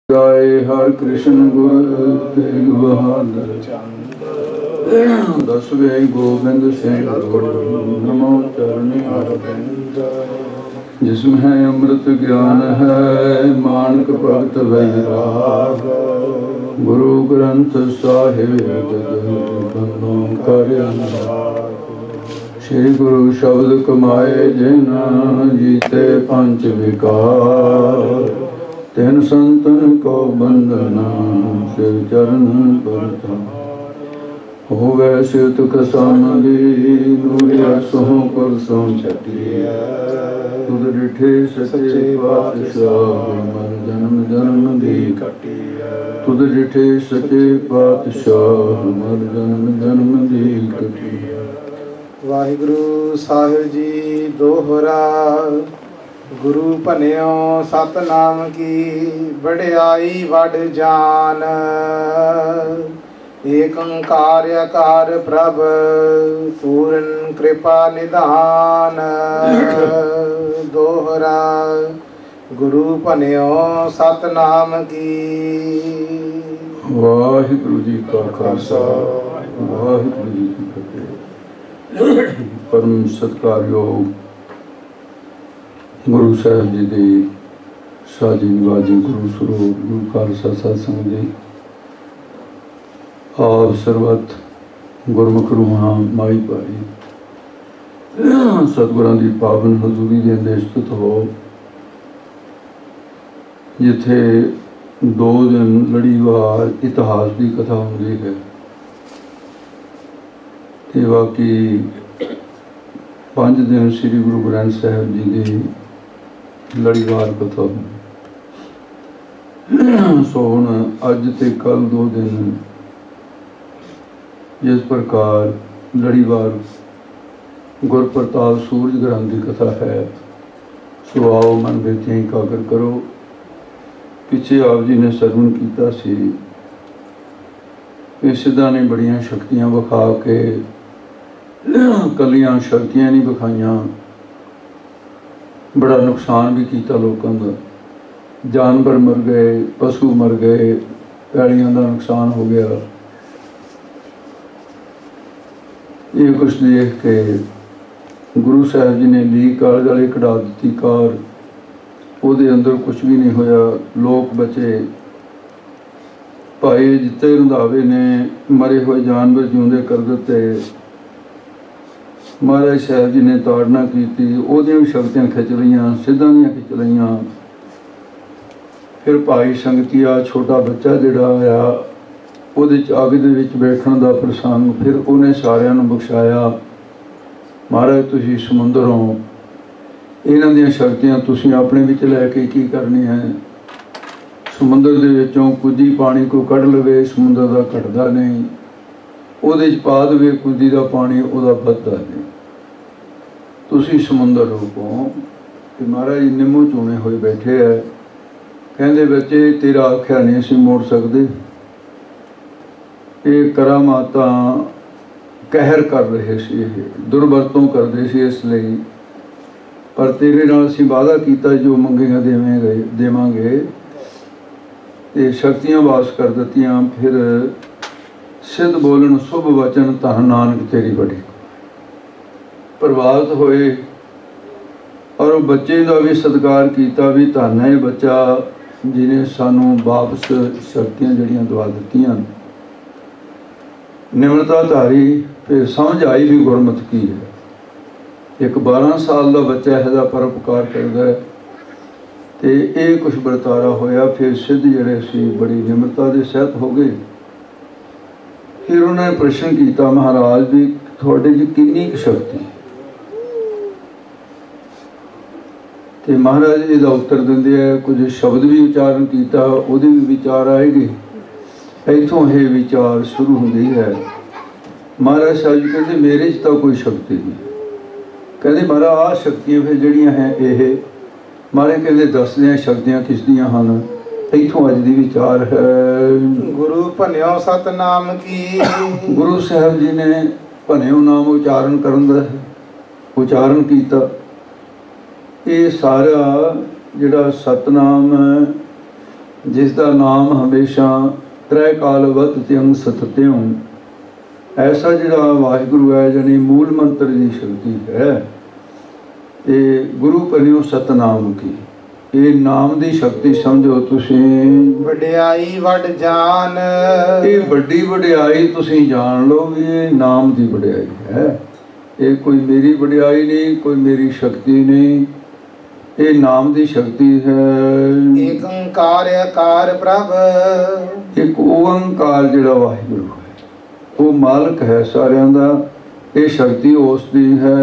जय हर कृष्ण गुरु तेग बहादुर दसवें गोविंद सिंह नमो चरणी अरविंद। जिसमें अमृत ज्ञान है मानक भगत वैराग। गुरु ग्रंथ साहिब बंदों कर श्री गुरु शब्द कमाए जिन जीते पंच विकार। तेन संतन को बंदना शिव चरण परता। होवे सित कसामली नूरिया सोह परसों छटिया। तुद डिठे सच्चे पातशाह मर जन्म जन्म दी कटिया। तुद डिठे सच्चे पातशाह मर जन्म जन्म दी कटिया। वाहिगुरु साहिब जी दोहरा। गुरु भनियो सतनाम की बड़ियाई वड जान। एक ओंकार अकार प्रभ पूर्ण कृपा निधान। दोहरा गुरु भनियो सतनाम की। वाहिगुरु जी का खालसा वाहिगुरु जी की फतेह। परम सत्कारयोग गुरु साहिब जी के साजी निवाजी गुरु स्वरूप गुरु खालसा सत्संग जी आप सरबत गुरमुख रूहां माई भाई सतगुरां की पावन हजूरी के अंदर स्थित हो। जिथे 2 दिन लड़ीवार इतिहास की कथा होंदी है ते बाकी 5 दिन श्री गुरु ग्रंथ साहिब जी की लड़ीवार कथा। सो हुण अज ते कल 2 दिन जिस प्रकार लड़ीवार गुरप्रताप सूरज ग्रंथ की कथा है, सो आओ मन बेतियां एकाग्र करो। पिछे आप जी ने सरवण किया सी कि सिद्धा ने बड़ियां शक्तियां विखा के कलियां शक्तियां नहीं विखाइयां, बड़ा नुकसान भी किया लोगों का। जानवर मर गए, पशु मर गए, पैलियां का नुकसान हो गया। ये कुछ देख के गुरु साहब जी ने ली कार गले कढ़ा दी कार। ਉਹਦੇ अंदर कुछ भी नहीं होया, लोग बचे। भाई जिते रंधावे ने मरे हुए जानवर जिਉਂਦੇ कर दिते। महाराज साहब जी ने ताड़ना की, भी शक्तियां खिंच लईयां, सिद्धां दियां खिंच लईयां। फिर भाई संगतिया छोटा बच्चा जिहड़ा आया ਉਹਦੇ अग दे विच बैठण दा प्रसंग, फिर उन्हें सारियां नूं बख्शाया। महाराज तुसीं समुंदरों इन्हां दियां शक्तियां तुसीं अपने विच लैके की करनी है। समुंदर दे विचों कुजी पानी को कढ़ लवे, समुंदर दा घटदा नहीं। ਉਹਦੇ 'ਚ ਪਾ ਦੇਵੇ ਕੁਜੀ ਦਾ ਪਾਣੀ, ਉਹਦਾ ਵੱਧਦਾ ਨਹੀਂ। ਤੁਸੀਂ ਸਮੁੰਦਰ ਰੂਪੋਂ ਤੇ ਮਹਾਰਾਜ ਨਿੰਮੋ ਚੂਣੇ ਹੋਏ ਬੈਠੇ ਹੈ। ਕਹਿੰਦੇ ਬੱਚੇ ਤੇਰਾ ਆਖਿਆ ਨਹੀਂ ਅਸੀਂ ਮੋੜ ਸਕਦੇ। ਇਹ ਕਰਾਮਾਤਾਂ ਕਹਿਰ ਕਰ ਰਹੇ ਸੀ, ਇਹ ਦੁਰਵਰਤੋਂ ਕਰਦੇ ਸੀ, ਇਸ ਲਈ ਪਰ ਤੇਰੇ ਨਾਲ ਅਸੀਂ ਵਾਅਦਾ ਕੀਤਾ ਜੋ ਮੰਗੇਗਾ ਦੇਵਾਂਗੇ। ਤੇ ਸ਼ਕਤੀਆਂ ਵਾਸ ਕਰ ਦਿੱਤੀਆਂ। ਫਿਰ सिद्ध बोलन शुभ वचन धन नानक तेरी बड़ी प्रभावित होए। और बच्चे का भी सत्कार किया भी धन है बच्चा जिन्हें सानू वापस शक्तियां जड़ियां दवा दित्तियां। निम्रता धारी। फिर समझ आई भी गुरमत की है। एक 12 साल का बच्चा है परोपकार करता है तो ये कुछ बरतारा होया। फिर सिद्ध जड़े सी बड़ी निम्रता के सहित हो गए। फिर उन्हें प्रश्न किया महाराज भी थोड़े जी किन्नी शक्ति। तो महाराज इसका उत्तर देंगे है, कुछ शब्द भी उच्चारण किया, वो भी विचार आएगी। इतों ये विचार शुरू होंगी है। महाराज साहब जी कहते मेरे तो कोई शक्ति नहीं। कहते महाराज आ शक्तियाँ फिर जड़ियाँ हैं ये महाराज कहते दस दें शक्तियाँ किस दियाँ हैं। इतों अज दी विचार है। गुरु भनियो सतनाम की। गुरु साहब जी ने भनियो नाम उच्चारण करन दा उच्चारण किया। ये सारा जिहड़ा सतनाम जिस दा नाम हमेशा त्रै काल वत त्यंग सतत्यं, ऐसा जिहड़ा वाहिगुरु है जानी मूल मंत्र की शक्ति है। ये गुरु करियो सतनाम की, ये नाम की शक्ति समझो तुसीं। वड्याई वड जान, ये वड्डी वड्याई तुसीं जान लो भी ये नाम की वड्याई है। ये कोई मेरी वड्याई नहीं, कोई मेरी शक्ति नहीं, ये नाम की शक्ति है। एक ओंकार अकार प्रभ, एक ओंकार जिहड़ा वाहिगुरु है वो मालक है सारियां दा, ये शक्ति उसकी है।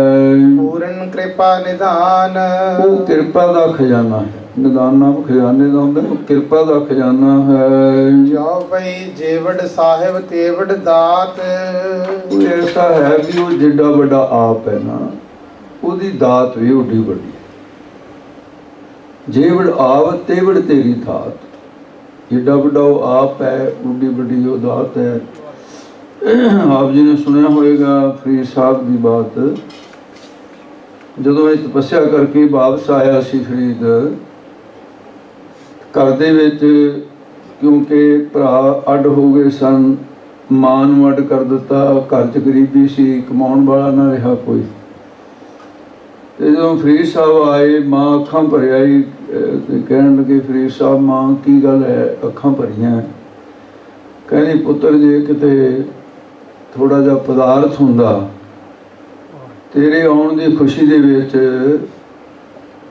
पूर्ण कृपा निधान, वो कृपा का खजाना है। निदान नाम खजाने का होंदा, कृपा का खजाना है। जो भई जेवड़ साहिब तेवड़ दात, वो ऐसा है कि वो जिड्डा बड़ा आप है ना, उसकी दात भी उड्डी बड़ी। जेवड़ आव तेवड़ तेरी दात, जिड्डा बड़ा वो आप है, उड्डी बड़ी वो दात है। आप जी ने सुनिया होएगा फरीद साहब की बात, जदों ये तपस्या करके वापस आया सी फरीद, घर दे विच क्योंकि भरा अड हो गए सन, मां नूं अड कर दिता, घर च गरीबी सी, कमाउण वाला ना रहा कोई। ते जदों फरीद साहब आए, मां अखां भर आई, कहण लगे फरीद साहब मां की गल है अखां भरियां? कहनी पुत्र जे किते थोड़ा जिहा पदार्थ हुंदा तेरे आउण दी खुशी दे विच,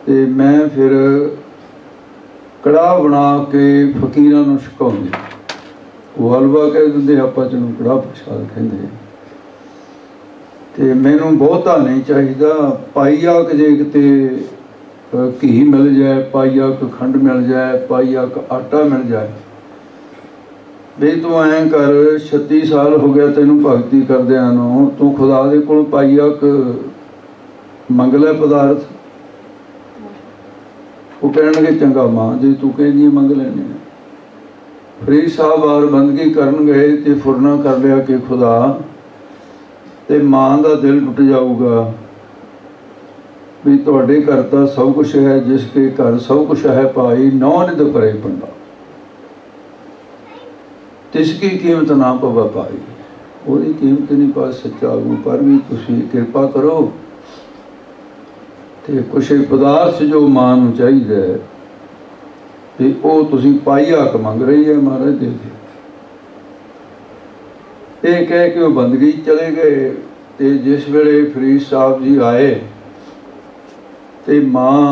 ते मैं फिर कड़ाह बना के फकीरां नूं छकाउंदी। वो हलवा कह दिंदे, आपां च कड़ाह प्रसाद कहंदे। ते मैनूं बहुता नहीं चाहिदा, पाईया क जे किते घी मिल जाए, पाईया क खंड मिल जाए, पाईया क आटा मिल जाए। भी तू ऐ कर, 36 साल हो गया तेनों भगती करदियां नूं, तू खुदा दे कोल पाईया क मंग लै पदार्थ। वो कहण लगे चंगा मां जे तू कहदी मंग लैने। फरीद साहब बार बंदगी करन गए ते फुरना कर लिया कि खुदा ते मां दा दिल टुट जाऊगा भी तुहाडे घर तां सब कुछ है, जिसके घर सब कुछ है भाई नौ नित करे पंडा, तिसकी कीमत ना पवा पाई। ਉਹਦੀ कीमत नहीं पा सच्चा आगू, पर भी तुसीं किरपा करो ते कुछ पदार्थ जो मां नूं चाहीदा है ते ਉਹ तुसीं पाईया क मंग रही है, महाराज दे दे। ਇਹ कह के वो बंदगी चले गए। ते जिस वेले फरीद साहब जी आए ते मां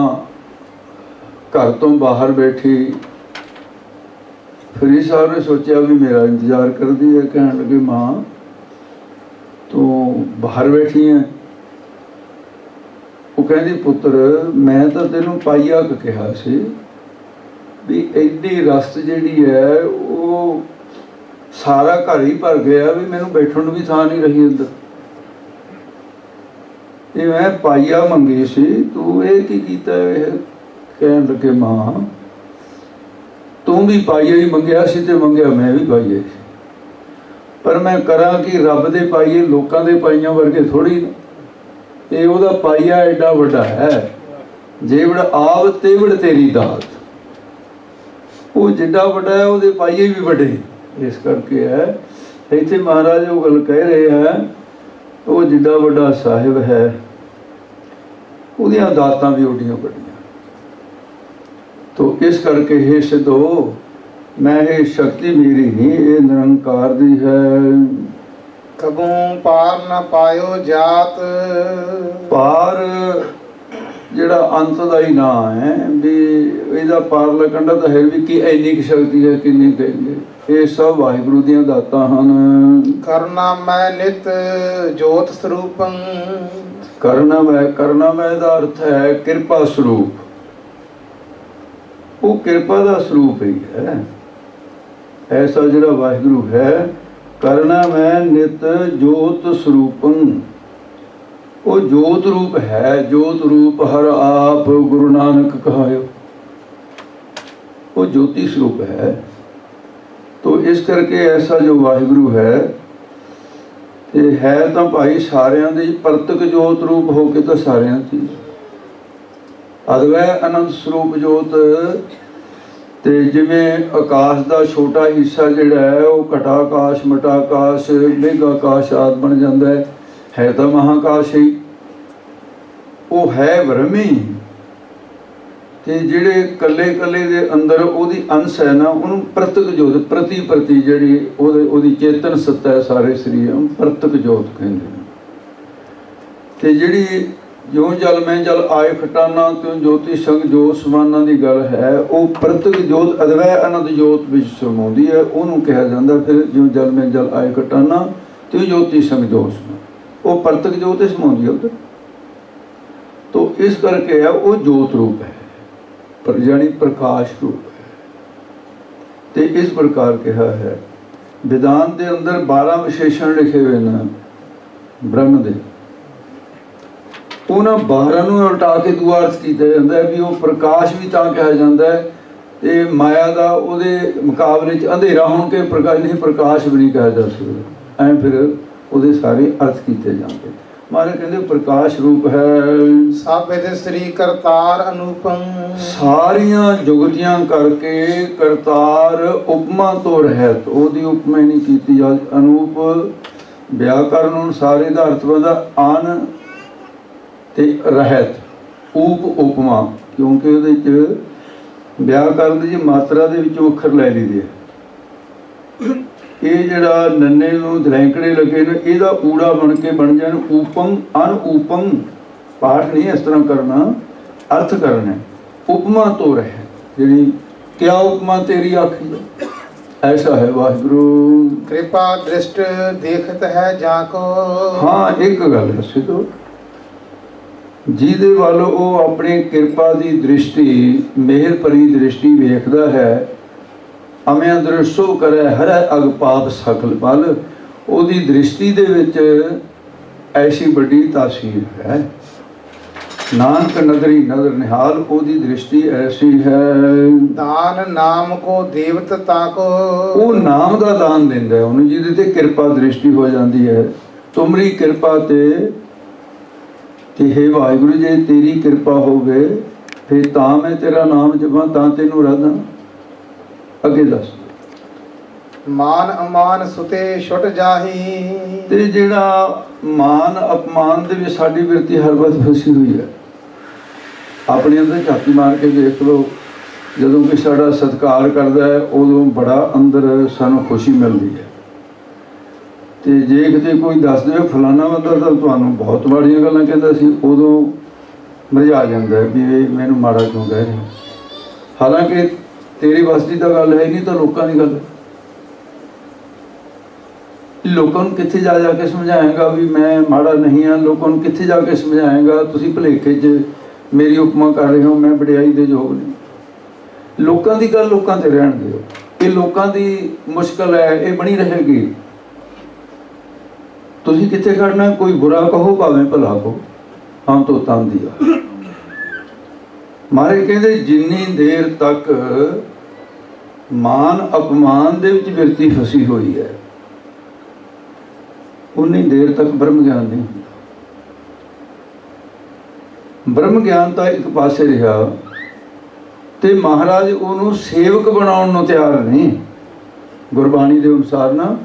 घर तो बाहर बैठी, फरीद साहब ने सोचा भी मेरा इंतजार कर दी है। कहने लगे मां तू बाहर बैठी है? वो कहती पुत्र मैं तो तेनों पाईया क कहा सी भी एडी रस्त जिहड़ी है वो सारा घर ही भर गया, भी मैनूं बैठण नूं भी थां नहीं रही अंदर। ये मैं पाईया मंगी सी, तू ये की कीता है? कहण लगे मां तू भी पाईया ही मंगया सी ते मंगया मैं भी पाईया सी, पर मैं करा कि रब दे पाईए लोकां दे पाईयां वर्गे थोड़ी। ये उहदा पाईया एडा वड्डा है, जेवड़ आव तेवड़ तेरी दात। वो जिड्डा वड्डा है उहदे पाईए भी वड्डे। इस करके है इत्थे महाराज वो गल कह रहे हैं, वो जिड्डा वड्डा साहिब है उहदियां दातां भी उड्डियां वड्डियां। तो इस करके हे सिद्धो मैं ये शक्ति मेरी नहीं, ये निरंकार दी है। कबूं पार न पायो जात, पार जिहड़ा अंत दा ही ना है भी इहदा पार लगण दा है भी कि इन्नी की शक्ति है किन्नी कहेंगे। ये सब वाहिगुरु दीयां दातां हन। करना मैं नित जोत स्वरूपं, करना मैं दा अर्थ है किरपा स्वरूप। वो किरपा का स्वरूप ही है। ऐसा जिहड़ा वाहिगुरु है, करना मैं नित जोत स्वरूपं, वो जोत रूप है। जोत रूप हर आप गुरु नानक कहायो, वो ज्योति स्वरूप है। तो इस करके ऐसा जो वाहिगुरु है तो भाई सारियां दी परतक जोत रूप हो के तो सारियां दी अद्वै अनंत स्वरूप जोत ਤੇ ਜਿਵੇਂ ਆਕਾਸ਼ ਦਾ ਛੋਟਾ ਹਿੱਸਾ ਜਿਹੜਾ ਹੈ ਉਹ ਘਟਾ ਆਕਾਸ਼, ਮਟਾ ਆਕਾਸ਼, ਮੇਘ ਆਕਾਸ਼ ਆਦਿ ਬਣ ਜਾਂਦਾ ਹੈ ਤਾਂ ਮਹਾਕਾਸ਼ ਹੀ, ਉਹ ਹੈ ਬ੍ਰਹਮ ਹੀ। ਤੇ ਜਿਹੜੇ ਕੱਲੇ ਕੱਲੇ ਦੇ ਅੰਦਰ ਉਹਦੀ ਅੰਸ਼ ਹੈ ਨਾ, ਉਹਨੂੰ ਪ੍ਰਤਕ ਜੋਤ, ਪ੍ਰਤੀ ਜਿਹੜੀ ਉਹਦੀ ਚੇਤਨ ਸੱਤਾ ਹੈ ਸਾਰੇ ਸਰੀਰ ਨੂੰ ਪ੍ਰਤਕ ਜੋਤ ਕਹਿੰਦੇ ਨੇ। ਤੇ ਜਿਹੜੀ ਜਿਉਂ ਜਲ ਮੈਂ ਜਲ ਆਏ ਖਟਾਨਾ ਤਿਉਂ ਜੋਤੀ ਸੰਗ ਜੋਤ ਸਮਾਨਾਂ ਦੀ ਗੱਲ ਹੈ, ਉਹ ਪ੍ਰਤਕ ਜੋਤ ਅਦਵੈ ਅਨੰਦ ਜੋਤ ਵਿੱਚ ਸਮਾਉਂਦੀ ਹੈ, ਉਹਨੂੰ ਕਿਹਾ ਜਾਂਦਾ। ਫਿਰ ਜਿਉਂ ਜਲ ਮੈਂ ਜਲ ਆਏ ਖਟਾਨਾ ਤਿਉਂ ਜੋਤੀ ਸੰਗ ਜੋਤ ਸਮਾਨ, ਉਹ ਪ੍ਰਤਕ ਜੋਤ ਹੀ ਸਮਾਉਂਦੀ ਹੈ ਉੱਧਰ। ਤੋ ਇਸ ਕਰਕੇ ਹੈ ਉਹ ਜੋਤ ਰੂਪ ਹੈ, ਪਰ ਜਾਣੀ ਪ੍ਰਕਾਸ਼ ਰੂਪ ਹੈ। ਤੇ ਇਸ ਪ੍ਰਕਾਰ ਕਿਹਾ ਹੈ ਵਿਦਾਨ ਦੇ ਅੰਦਰ 12 ਵਿਸ਼ੇਸ਼ਣ ਲਿਖੇ ਹੋਏ ਨੇ ਬ੍ਰਹਮ ਦੇ। ਉਹਨਾਂ 12 ਨੂੰ ਉਲਟਾ ਕੇ ਦੂਆ ਅਰਥ ਕੀਤਾ ਜਾਂਦਾ ਹੈ ਵੀ ਉਹ ਪ੍ਰਕਾਸ਼ ਵੀ ਤਾਂ ਕਿਹਾ ਜਾਂਦਾ ਹੈ, ਤੇ ਮਾਇਆ ਦਾ ਉਹਦੇ ਮੁਕਾਬਲੇ 'ਚ ਅੰਧੇਰਾ ਹੋਣ ਕੇ ਪ੍ਰਕਾਸ਼ ਨਹੀਂ, ਪ੍ਰਕਾਸ਼ ਵੀ ਨਹੀਂ ਕਿਹਾ ਜਾ ਸਕਦਾ। ਐਂ ਫਿਰ ਉਹਦੇ ਸਾਰੇ ਅਰਥ ਕੀਤੇ ਜਾਂਦੇ। ਮਹਾਰਾਜ ਕਹਿੰਦੇ ਪ੍ਰਕਾਸ਼ ਰੂਪ ਹੈ ਸਭ ਇਹਦੇ ਸ੍ਰੀ ਕਰਤਾਰ ਅਨੂਪਮ, ਸਾਰੀਆਂ ਜੁਗਤੀਆਂ ਕਰਕੇ ਕਰਤਾਰ ਉਪਮਾ ਤੋਂ ਰਹਿਤ, ਉਹਦੀ ਉਪਮਾ ਨਹੀਂ ਕੀਤੀ ਜਾ। ਅਨੂਪ ਵਿਆਕਰਨ ਅਨੁਸਾਰ ਇਹਦਾ ਅਰਥ ਬਣਦਾ ਆਨ ਤੇ ਰਹਿਤ, ਊਪ ਉਪਮਾ, ਕਿਉਂਕਿ ਉਹਦੇ 'ਚ ਵਿਆਕਰਨ ਦੀ ਮਾਤਰਾ ਦੇ ਵਿੱਚੋਂ ਅੱਖਰ ਲੈ ਲਈਦੇ ਆ। ਇਹ ਜਿਹੜਾ ਨੰਨੇ ਨੂੰ ਦਰੈਂਕੜੇ ਲੱਗੇ ਨੇ, ਇਹਦਾ ਊੜਾ ਬਣ ਕੇ ਬਣ ਜਾਣ ਊਪਮ, ਅਨਊਪਮ। ਪਾਠ ਨਹੀਂ ਇਸ ਤਰ੍ਹਾਂ ਕਰਨਾ, ਅਰਥ ਕਰਨਾ। ਉਪਮਾ ਤੋਂ ਰਹਿ, ਜਿਹੜੀ ਕਿਆ ਉਪਮਾ ਤੇਰੀ ਆਖੀ, ਐਸਾ ਹੈ ਵਾਹਿਗੁਰੂ। ਕਿਰਪਾ ਦ੍ਰਿਸ਼ਟ ਦੇਖਤ ਹੈ ਜਾਂ ਕੋ, ਹਾਂ ਇੱਕ ਗੱਲ ਹੈ ਸਿੱਧੋ, ਜਿਹਦੇ ਵੱਲ ਉਹ ਆਪਣੀ ਕਿਰਪਾ ਦੀ ਦ੍ਰਿਸ਼ਟੀ, ਮਿਹਰ ਭਰੀ ਦ੍ਰਿਸ਼ਟੀ ਵੇਖਦਾ ਹੈ। ਅਮਿਆਂ ਦ੍ਰਿਸ਼ੋ ਕਰੇ ਹਰੈ ਅਗ ਪਾਪ ਸਕਲ ਪਲ, ਉਹਦੀ ਦ੍ਰਿਸ਼ਟੀ ਦੇ ਵਿੱਚ ਐਸੀ ਵੱਡੀ ਤਾਸੀਰ ਹੈ। ਨਾਨਕ ਨਦਰੀ ਨਦਰ ਨਿਹਾਲ, ਉਹਦੀ ਦ੍ਰਿਸ਼ਟੀ ਐਸੀ ਹੈ। ਦਾਨ ਨਾਮ ਕੋ ਦੇਵਤ ਤਾਕੋ, ਉਹ ਨਾਮ ਦਾ ਦਾਨ ਦਿੰਦਾ ਹੈ ਉਹਨੂੰ, ਜਿਹਦੇ ਤੇ ਕਿਰਪਾ ਦ੍ਰਿਸ਼ਟੀ ਹੋ ਜਾਂਦੀ ਹੈ। ਤੁਮਰੀ ਕਿਰਪਾ ਤੇ ਹੇ ਵਾਹਿਗੁਰੂ, ਜੇ ਤੇਰੀ ਕਿਰਪਾ ਹੋਵੇ ਫਿਰ ਤਾਂ ਮੈਂ ਤੇਰਾ ਨਾਮ ਜਪਾਂ, ਤਾਂ ਤੈਨੂੰ ਰਾਧਾਂ। ਅੱਗੇ ਦੱਸ। ਮਾਨ ਅਮਾਨ ਸੁਤੇ ਛੁੱਟ ਜਾਹੀ, ਤੇ ਜਿਹੜਾ ਮਾਨ ਅਪਮਾਨ ਦੇ ਵਿੱਚ ਸਾਡੀ ਬਿਰਤੀ ਹਰ ਵਕਤ ਫਸੀ ਹੋਈ ਹੈ। ਆਪਣੇ ਅੰਦਰ ਝਾਤੀ ਮਾਰ ਕੇ ਦੇਖ ਲਓ, ਜਦੋਂ ਕਿ ਸਾਡਾ ਸਤਿਕਾਰ ਕਰਦਾ ਹੈ ਉਦੋਂ ਬੜਾ ਅੰਦਰ ਸਾਨੂੰ ਖੁਸ਼ੀ ਮਿਲਦੀ ਹੈ। ਤੇ ਜੇ ਕਿਤੇ ਕੋਈ ਦੱਸ ਦੇਵੇ ਫਲਾਣਾ ਬੰਦਾ ਤਾਂ ਤੁਹਾਨੂੰ ਬਹੁਤ ਮਾੜੀਆਂ ਗੱਲਾਂ ਕਹਿੰਦਾ ਸੀ, ਉਦੋਂ ਮਰਜਾ ਜਾਂਦਾ ਹੈ ਵੀ ਇਹ ਮੈਨੂੰ ਮਾੜਾ ਕਿਉਂ ਕਹਿ ਰਿਹਾ। ਹਾਲਾਂਕਿ ਤੇਰੀ ਵੱਸ ਦੀ ਤਾਂ ਗੱਲ ਹੈ ਨਹੀਂ, ਤਾਂ ਲੋਕਾਂ ਦੀ ਗੱਲ। ਲੋਕਾਂ ਨੂੰ ਕਿੱਥੇ ਜਾ ਕੇ ਸਮਝਾਏਗਾ ਵੀ ਮੈਂ ਮਾੜਾ ਨਹੀਂ ਹਾਂ? ਲੋਕਾਂ ਨੂੰ ਕਿੱਥੇ ਜਾ ਕੇ ਸਮਝਾਏਗਾ ਤੁਸੀਂ ਭੁਲੇਖੇ 'ਚ ਮੇਰੀ ਉਪਮਾ ਕਰ ਰਹੇ ਹੋ, ਮੈਂ ਵਡਿਆਈ ਦੇ ਯੋਗ ਨਹੀਂ। ਲੋਕਾਂ ਦੀ ਗੱਲ ਲੋਕਾਂ ਤੇ ਰਹਿਣ ਦਿਓ, ਇਹ ਲੋਕਾਂ ਦੀ ਮੁਸ਼ਕਲ ਹੈ, ਇਹ ਬਣੀ ਰਹੇਗੀ। ਤੁਸੀਂ ਕਿੱਥੇ ਖੜਨਾ? ਕੋਈ ਬੁਰਾ ਕਹੋ ਭਾਵੇਂ ਭਲਾ ਕਹੋ, ਹਮ ਤੋਂ ਤੰਗ ਦਿਆ। ਮਹਾਰਾਜ ਕਹਿੰਦੇ ਜਿੰਨੀ ਦੇਰ ਤੱਕ ਮਾਨ ਅਪਮਾਨ ਦੇ ਵਿੱਚ ਬਿਰਤੀ ਫਸੀ ਹੋਈ ਹੈ, ਉਨੀ ਦੇਰ ਤੱਕ ਬ੍ਰਹਮ ਗਿਆਨ ਨਹੀਂ ਹੁੰਦਾ। ਬ੍ਰਹਮ ਗਿਆਨ ਤਾਂ ਇੱਕ ਪਾਸੇ ਰਿਹਾ, ਤੇ ਮਹਾਰਾਜ ਉਹਨੂੰ ਸੇਵਕ ਬਣਾਉਣ ਨੂੰ ਤਿਆਰ ਨਹੀਂ। ਗੁਰਬਾਣੀ ਦੇ ਅਨੁਸਾਰ ਨਾ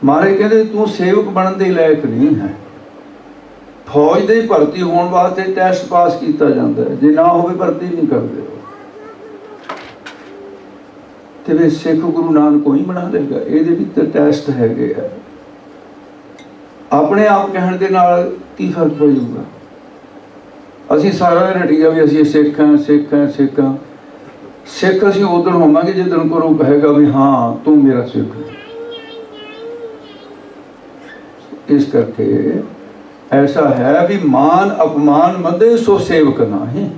ਮਹਾਰਾਜ ਕਹਿੰਦੇ ਤੂੰ ਸੇਵਕ ਬਣਨ ਦੇ ਲਾਇਕ ਨਹੀਂ ਹੈ। ਫੌਜ ਦੇ ਭਰਤੀ ਹੋਣ ਵਾਸਤੇ ਟੈਸਟ ਪਾਸ ਕੀਤਾ ਜਾਂਦਾ ਹੈ, ਜੇ ਨਾ ਹੋਵੇ ਭਰਤੀ ਨਹੀਂ ਕਰਦੇ। ਤੇ ਵੇ ਸਿੱਖ ਗੁਰੂ ਨਾਨਕ ਕੋਈ ਬਣਾ ਲੇਗਾ? ਇਹਦੇ ਵਿੱਚ ਤਾਂ ਟੈਸਟ ਹੈਗੇ ਆ। ਆਪਣੇ ਆਪ ਕਹਿਣ ਦੇ ਨਾਲ ਕੀ ਫਰਕ ਪੈ ਜਾਊਗਾ? ਅਸੀਂ ਸਾਰਾ ਰਟੀਆ ਵੀ ਅਸੀਂ ਸਿੱਖ ਹਾਂ, ਸਿੱਖ ਹਾਂ, ਸਿੱਖ ਹਾਂ। ਸਿੱਖ ਅਸੀਂ ਉਦੋਂ ਹੋਵਾਂਗੇ ਜਦੋਂ ਗੁਰੂ ਕਹੇਗਾ ਵੀ ਹਾਂ ਤੂੰ ਮੇਰਾ ਸਿੱਖ ਹੈ। ਇਸ ਕਰਕੇ ਐਸਾ ਹੈ ਵੀ ਮਾਨ ਅਪਮਾਨ ਮਦੇ ਸੋ ਸੇਵਕ ਨਾਹੀਂ,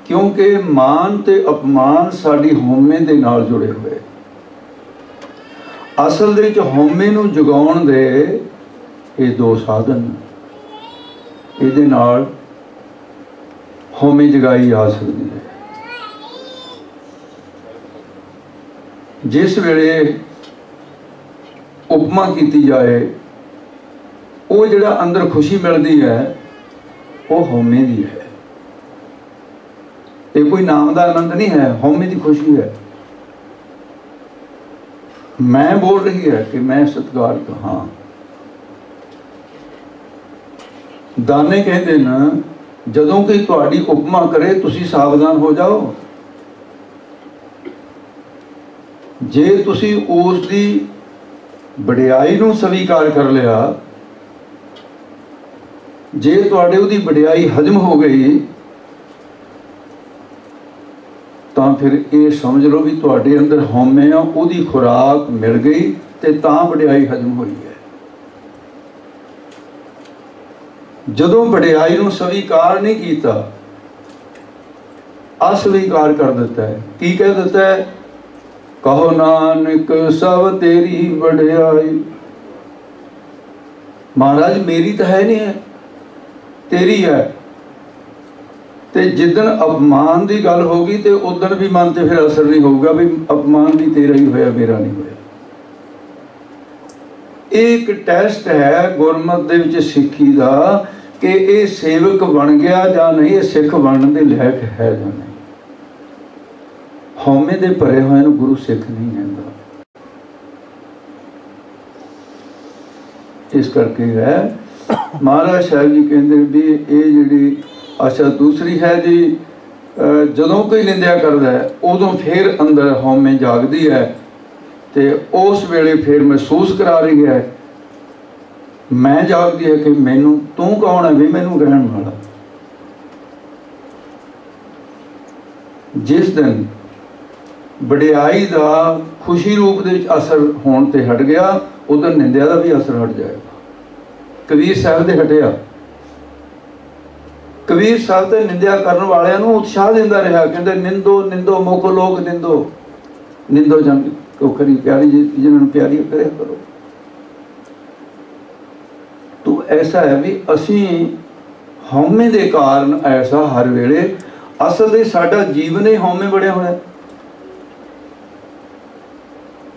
ਕਿਉਂਕਿ ਮਾਨ ਤੇ ਅਪਮਾਨ ਸਾਡੀ ਹਉਮੈ ਦੇ ਨਾਲ ਜੁੜੇ ਹੋਏ। ਅਸਲ ਦੇ ਵਿੱਚ ਹਉਮੈ ਨੂੰ ਜਗਾਉਣ ਦੇ ਇਹ ਦੋ ਸਾਧਨ, ਇਹਦੇ ਨਾਲ ਹਉਮੈ ਜਗਾਈ ਆ ਸਕਦੀ ਹੈ। ਜਿਸ ਵੇਲੇ ਉਪਮਾ ਕੀਤੀ ਜਾਏ, ਉਹ ਜਿਹੜਾ ਅੰਦਰ ਖੁਸ਼ੀ ਮਿਲਦੀ ਹੈ ਉਹ ਹਉਮੈ ਦੀ ਹੈ। ये कोई नाम का आनंद नहीं है, हौमे की खुशी है। मैं बोल रही है कि मैं सत्कार हाँ। दाने कहते न जदों कि तुहाडी उपमा करे तुसी सावधान हो जाओ। जे तुसी उस दी वडियाई नूं स्वीकार कर लिया, जे तुहाडे उहदी वडियाई हजम हो गई, तो फिर ये समझ लो भी तुहाडे अंदर हौमे आ उहदी खुराक मिल गई ते तां वडियाई हजम हुई है। जदों वडियाई नूं स्वीकार नहीं कीता, अस्वीकार कर दिता है। की कह दिता है? कहो नानक सब तेरी वडियाई। महाराज मेरी तो है नहीं है, तेरी है। ते जिदन अपमान की गल होगी तो उदन भी मन से फिर असर नहीं होगा भी अपमान भी तेरा ही होया, मेरा नहीं होया। एक टेस्ट है गुरमत दे विच सिੱਖੀ का कि ये सेवक बन गया या नहीं, ये सिख बनने के लायक है या नहीं। हौमे दे भरे हुए गुरु सिख नहीं कहता। इस करके है महाराज साहब जी कहते भी ये जी अच्छा दूसरी है जी, जदों कोई निंदिया करता है उदों फिर अंदर हौमे जागती है, तो उस वेले फिर महसूस करा रही है, मैं जागती है कि मैनू तू कौन है भी मैनू कहण वाला। जिस दिन वडियाई का खुशी रूप दे असर होने ते हट गया, उधर निंदिया का भी असर हट जाएगा। कबीर साहब दे हटिया। कबीर साहब तो निंदिया करने वाले उत्साह देता रहा, कहते निंदो निंदो मुख लोग निंदो, निंदो जन को करी प्यारी जिन्होंने प्यारी करे करो। तो ऐसा है भी असी हौमे दे कारण ऐसा हर वेले असल दे साडा जीवन ही हौमे बड़िया होया।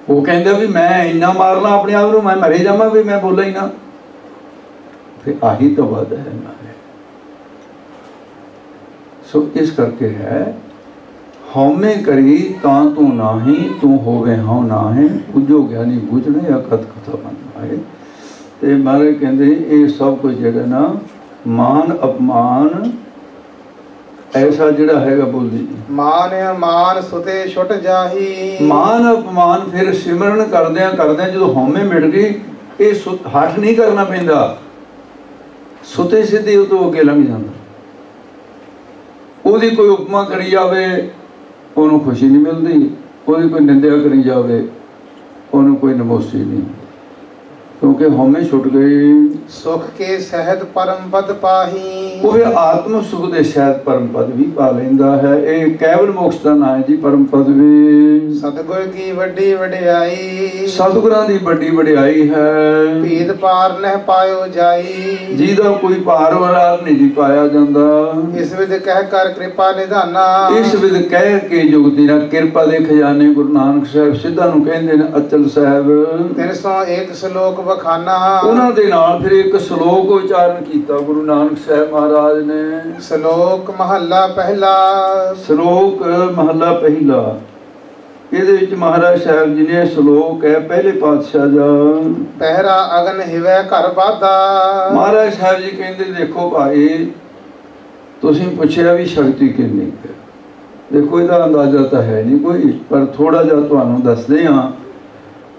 वो कहते भी मैं इन्ना मारना अपने आप को, मैं मरे जावा भी मैं बोला ही ना, फिर आही तो बात है ना। सो इस करके है हौमे करी तां तू नाही, तू होवे हौ नाहे, बुझो ज्ञानी बुझने या कथ कथा बन आए। तो महाराज कहते ये सब कुछ जगह ना मान अपमान ऐसा जड़ा है बोली मान अमान सुते छुट जाही। मान अपमान फिर सिमरन करदे जो हौमे मिट गई, ये हठ नहीं करना पैंदा, सुते सीधे तो अगे लंघ जाता। ਉਹਦੀ कोई उपमा करी जाए ਉਹਨੂੰ खुशी नहीं मिलती, ਉਹਦੀ कोई निंदिया करी जाए ਉਹਨੂੰ कोई नमोसी नहीं, क्योंकि हौमे छुट गए। सुख के सहज परम पद पाही। वह आत्म सुख के सहज परम पद भी पा लेंदा है। ये कैवल मोक्ष का नाम है जी, परम पद भी। सतगुर की वड्डी वडियाई। सतगुरां दी वड्डी वडियाई है। भेद पार न पायो जाई। जिहदा कोई पार वरार नहीं जी पाया जाता। इस विध कह कर कृपा निधाना। इस विध कह के जुगती ना कृपा दे खजाने गुरु नानक साहब सिद्धा नूं कहंदे ने अचल साहब 301 श्लोक बखाना। उन्हां दे नाल फिर एक श्लोक उच्चारण किया गुरु नानक साहब महाराज ने। श्लोक महला पहला। श्लोक महला पहला ਇਹਦੇ ਵਿੱਚ ਮਹਾਰਾਜ ਸਾਹਿਬ ਜੀ ਨੇ ਸ਼ਲੋਕ ਹੈ ਪਹਿਲੇ ਪਾਤਸ਼ਾਹ ਦਾ। ਪਹਿਰਾ ਅਗਨ ਹਿਵੈ ਘਰ ਬਾਧਾ। ਮਹਾਰਾਜ ਸਾਹਿਬ ਜੀ ਕਹਿੰਦੇ ਦੇਖੋ ਭਾਈ ਤੁਸੀਂ ਪੁੱਛਿਆ ਵੀ ਸ਼ਕਤੀ ਕਿੰਨੀ ਹੈ, ਦੇਖੋ ਇਹਦਾ ਅੰਦਾਜ਼ਾ ਤਾਂ ਹੈ ਨਹੀਂ ਕੋਈ, ਪਰ ਥੋੜਾ ਜਿਹਾ ਤੁਹਾਨੂੰ ਦੱਸਦੇ ਹਾਂ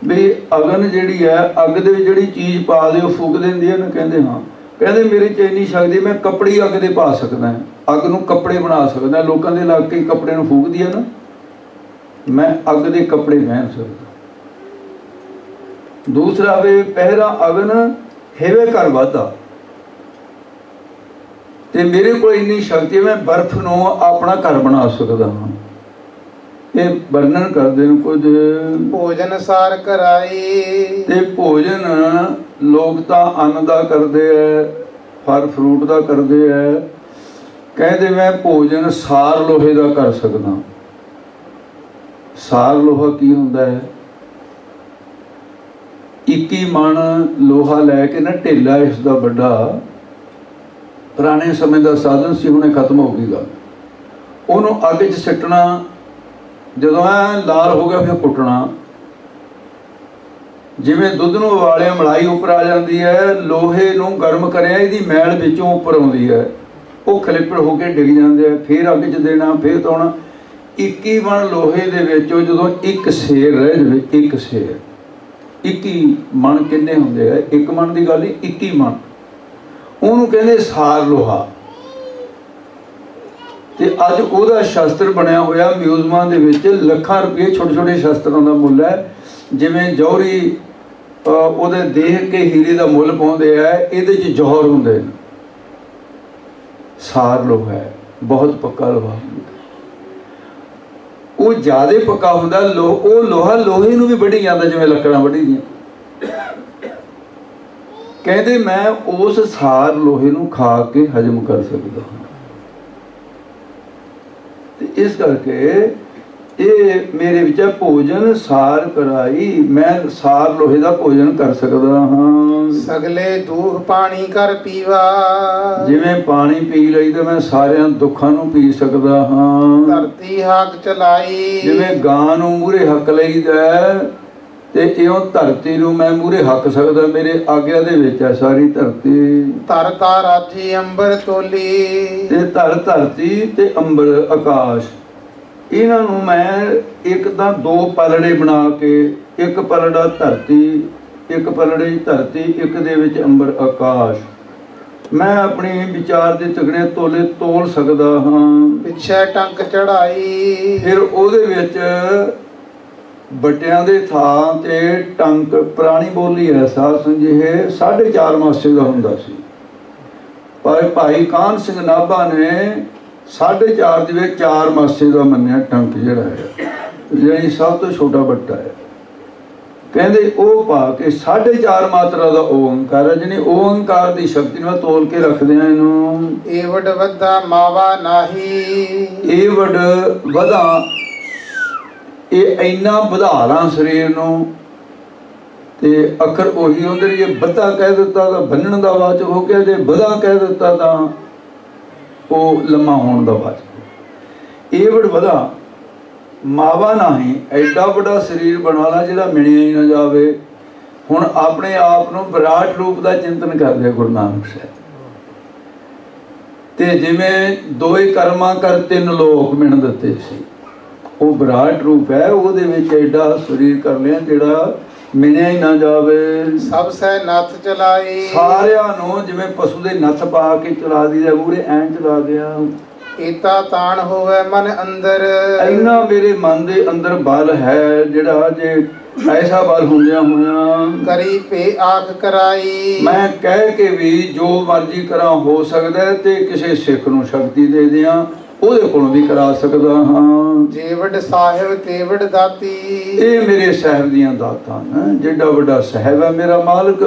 ਵੀ ਅਗਨ ਜਿਹੜੀ ਹੈ ਅੱਗ ਦੇ ਵਿੱਚ ਜਿਹੜੀ ਚੀਜ਼ ਪਾ ਦਿਓ ਫੂਕ ਦਿੰਦੀ ਹੈ ਨਾ, ਕਹਿੰਦੇ ਹਾਂ, ਕਹਿੰਦੇ ਮੇਰੇ 'ਚ ਇੰਨੀ ਸ਼ਕਤੀ ਮੈਂ ਕੱਪੜੀ ਅੱਗ ਦੇ ਪਾ ਸਕਦਾ, ਅੱਗ ਨੂੰ ਕੱਪੜੇ ਬਣਾ ਸਕਦਾ। ਲੋਕਾਂ ਦੇ ਇਲਾਕੇ ਕੱਪੜੇ ਨੂੰ ਫੂਕਦੀ ਹੈ ਨਾ, मैं अग दे कपड़े पहन सकता। दूसरा वे पहरा अगन हेवे कर वादा, ते मेरे को इन्नी शक्ति मैं बर्फ नूं अपना घर बना सकता हाँ। ये वर्णन करते हैं कुछ। भोजन सार कराई। ते भोजन लोग तो अन्न दा करते है, फल फ्रूट दा करते है, कहते मैं भोजन सार लोहे दा कर सकता। सार लोहा की हुंदा है? 21 मन लोहा लैके ना ढेला इसका बड़ा पुराने समय का साधन सी, हुणे खत्म हो गई गल। ਉਹਨੂੰ ਅੱਗ 'ਚ ਸਿੱਟਣਾ, ਜਦੋਂ ਐ ਲਾਲ ਹੋ ਗਿਆ ਫਿਰ ਕੁੱਟਣਾ। ਜਿਵੇਂ ਦੁੱਧ ਨੂੰ ਉਬਾਲਿਆ ਮਲਾਈ ਉੱਪਰ ਆ ਜਾਂਦੀ ਹੈ, ਲੋਹੇ ਨੂੰ ਗਰਮ ਕਰਿਆ ਇਹਦੀ ਮੈਲ ਵਿੱਚੋਂ ਉੱਪਰ ਆਉਂਦੀ ਹੈ, ਉਹ ਖਲਿੱਪੜ ਹੋ ਕੇ ਡਿੱਗ ਜਾਂਦੇ ਆ। ਫਿਰ ਅੱਗ 'ਚ ਦੇਣਾ, ਫਿਰ ਧੋਣਾ। 21 ਮਣ ਲੋਹੇ ਦੇ ਵਿੱਚੋਂ ਜਦੋਂ ਇੱਕ ਸੇਰ ਰਹਿ ਜਾਵੇ, ਇੱਕ ਸੇਰ, 21 ਮਣ ਕਿੰਨੇ ਹੁੰਦੇ ਆ? ਇੱਕ ਮਣ ਦੀ ਗੱਲ ਹੀ 21 ਮਣ, ਉਹਨੂੰ ਕਹਿੰਦੇ ਸਾਰ ਲੋਹਾ। ਤੇ ਅੱਜ ਉਹਦਾ ਸ਼ਸਤਰ ਬਣਿਆ ਹੋਇਆ ਮਿਊਜ਼ਮਾਂ ਦੇ ਵਿੱਚ, ਲੱਖਾਂ ਰੁਪਏ ਛੋਟੇ ਛੋਟੇ ਸ਼ਸਤਰਾਂ ਦਾ ਮੁੱਲ ਹੈ। ਜਿਵੇਂ ਜੌਹਰੀ ਉਹਦੇ ਦੇਖ ਕੇ ਹੀਰੇ ਦਾ ਮੁੱਲ ਪਾਉਂਦੇ ਆ, ਇਹਦੇ 'ਚ ਜੌਹਰ ਹੁੰਦੇ ਨੇ। ਸਾਰ ਲੋਹਾ ਹੈ, ਬਹੁਤ ਪੱਕਾ ਲੋਹਾ ਹੁੰਦਾ, ਉਹ ਜ਼ਿਆਦਾ ਪੱਕਾ ਹੁੰਦਾ। ਉਹ ਲੋਹਾ ਲੋਹੇ ਨੂੰ ਵੀ ਵੱਢੀ ਜਾਂਦਾ, ਜਿਵੇਂ ਲੱਕੜਾਂ ਵੱਢੀ ਦੀਆਂ। ਕਹਿੰਦੇ ਮੈਂ ਉਸ ਸਾਰ ਲੋਹੇ ਨੂੰ ਖਾ ਕੇ ਹਜਮ ਕਰ ਸਕਦਾ ਹਾਂ। ਤੇ ਇਸ ਕਰਕੇ ਇਹ ਮੇਰੇ ਵਿੱਚ ਭੋਜਨ ਸਾਰ ਕਰਾਈ, ਮੈਂ ਸਾਰ ਲੋਹੇ ਦਾ ਭੋਜਨ ਕਰ ਸਕਦਾ ਹਾਂ। ਸਗਲੇ ਦੂਖ ਪਾਣੀ ਕਰ ਪੀਵਾ, ਜਿਵੇਂ ਪਾਣੀ ਪੀ ਲਈ ਤਾਂ ਮੈਂ ਸਾਰਿਆਂ ਦੁੱਖਾਂ ਨੂੰ ਪੀ ਸਕਦਾ ਹਾਂ। ਧਰਤੀ ਹੱਕ ਚਲਾਈ, ਜਿਵੇਂ ਗਾਂ ਨੂੰ ਮੂਹਰੇ ਹੱਕ ਲਈਦਾ ਤੇ ਇਉਂ ਧਰਤੀ ਨੂੰ ਮੈਂ ਮੂਹਰੇ ਹੱਕ ਸਕਦਾ, ਮੇਰੇ ਆਗਿਆ ਦੇ ਵਿੱਚ ਹੈ ਸਾਰੀ ਧਰਤੀ। ਧਰ ਧਰ ਰਾਜੀ ਅੰਬਰ ਤੋਲੀ, ਤੇ ਧਰਤੀ ਤੇ ਅੰਬਰ ਆਕਾਸ਼, ਇਹਨਾਂ ਨੂੰ ਮੈਂ ਇੱਕ ਤਾਂ ਦੋ ਪਲੜੇ ਬਣਾ ਕੇ, ਇੱਕ ਪਲੜਾ ਧਰਤੀ, ਇੱਕ ਪਲੜੇ ਧਰਤੀ, ਇੱਕ ਦੇ ਵਿੱਚ ਅੰਬਰ ਆਕਾਸ਼, ਮੈਂ ਆਪਣੇ ਵਿਚਾਰ ਦੇ ਤਗੜੇ ਤੋਲੇ ਤੋਲ ਸਕਦਾ ਹਾਂ। ਪਿੱਛੇ ਟੰਕ ਚੜਾਈ, ਫਿਰ ਉਹਦੇ ਵਿੱਚ ਬੱਟਿਆਂ ਦੇ ਥਾਂ ਤੇ ਟੰਕ, ਪੁਰਾਣੀ ਬੋਲੀ ਹੈ ਸਾਧ ਸੰਜੀਏ, 4.5 ਮਾਸੇ ਦਾ ਹੁੰਦਾ ਸੀ, ਪਰ ਭਾਈ ਕਾਹਨ ਸਿੰਘ ਨਾਭਾ ਨੇ 4.5 ਦੇ ਵਿੱਚ 4 ਮਾਸੇ ਦਾ ਮੰਨਿਆ ਟੰਕ ਜਿਹੜਾ ਹੈ, ਜਿਹੜੀ ਸਭ ਤੋਂ ਛੋਟਾ ਬੱਟਾ ਹੈ। ਕਹਿੰਦੇ ਉਹ ਪਾ ਕੇ 4.5 ਮਾਤਰਾ ਦਾ ਓਂਕਾਰ ਹੈ, ਜਿਹਨੇ ਓਂਕਾਰ ਦੀ ਸ਼ਕਤੀ ਨੂੰ ਤੋਲ ਕੇ ਰੱਖਦੇ ਆ ਇਹਨੂੰ। ਇਹ ਵੱਡ ਵੱਧਾ ਮਾਵਾ ਨਾਹੀ, ਇਹ ਵੱਡ ਵਧਾ, ਇਹ ਇੰਨਾ ਵਧਾ ਲਾਂ ਸਰੀਰ ਨੂੰ। ਤੇ ਅੱਖਰ ਉਹੀ ਹੁੰਦੇ ਨੇ, ਜੇ ਬੱਧਾ ਕਹਿ ਦਿੱਤਾ ਤਾਂ ਬੰਨਣ ਦਾ ਵਾਚਕ ਹੋ ਗਿਆ, ਜੇ ਵਧਾ ਕਹਿ ਦਿੱਤਾ ਤਾਂ ਉਹ ਲੰਮਾ ਹੋਣ ਦਾ ਵਾਚਕ। ਇਹ ਵੱਡ ਵਧਾ ਮਾਵਾ ਨਹੀਂ, ਐਡਾ ਵੱਡਾ ਸਰੀਰ ਬਣਾ ਲਾ ਜਿਹੜਾ ਮਿਣਿਆ ਹੀ ਨਾ ਜਾਵੇ। ਹੁਣ ਆਪਣੇ ਆਪ ਨੂੰ ਵਿਰਾਟ ਰੂਪ ਦਾ ਚਿੰਤਨ ਕਰਦੇ ਗੁਰੂ ਨਾਨਕ ਸਾਹਿਬ। ਤੇ ਜਿਵੇਂ ਦੋਏ ਕਰਮਾਂ ਕਰ 3 ਲੋਕ ਮਿਣ ਦਿੱਤੇ ਸੀ, ਉਹ ਵਿਰਾਟ ਰੂਪ ਹੈ, ਉਹਦੇ ਵਿੱਚ ਐਡਾ ਸਰੀਰ ਕਰ ਲਿਆ ਜਿਹੜਾ ਮਿਣਿਆ ਹੀ ਨਾ ਜਾਵੇ। ਸਭ ਸਹਿ ਨੱਥ ਚਲਾਈ, ਸਾਰਿਆਂ ਨੂੰ ਜਿਵੇਂ ਪਸ਼ੂ ਦੇ ਨੱਥ ਪਾ ਕੇ ਚਲਾ ਦੀਦਾ, ਮੂਹਰੇ ਐਂ ਚਲਾ ਦਿਆ। ਏਤਾ ਤਾਣ ਹੋਵੇ ਮਨ ਅੰਦਰ, ਇੰਨਾ ਮੇਰੇ ਮਨ ਦੇ ਅੰਦਰ ਬਲ ਹੈ ਜਿਹੜਾ, ਜੇ ਐਸਾ ਬਲ ਹੁੰਦਿਆਂ ਹੋਇਆਂ ਕਰੀ ਪੇ ਆਖ ਕਰਾਈ, ਮੈਂ ਕਹਿ ਕੇ ਵੀ ਜੋ ਮਰਜ਼ੀ ਕਰਾਂ ਹੋ ਸਕਦਾ, ਤੇ ਕਿਸੇ ਸਿੱਖ ਨੂੰ ਸ਼ਕਤੀ ਦੇ ਦਿਆਂ, ਉਹਦੇ ਕੋਲੋਂ ਵੀ ਕਰਾ ਸਕਦਾ ਹਾਂ। ਜੇ ਵੱਡ ਸਾਹਿਬ ਤੇ ਵੱਡ ਦਾਤੀ, ਇਹ ਮੇਰੇ ਸਾਹਿਬ ਦੀਆਂ ਦਾਤਾਂ ਨੇ, ਜਿਹੜਾ ਵੱਡਾ ਸਾਹਿਬ ਹੈ ਮੇਰਾ ਮਾਲਕ,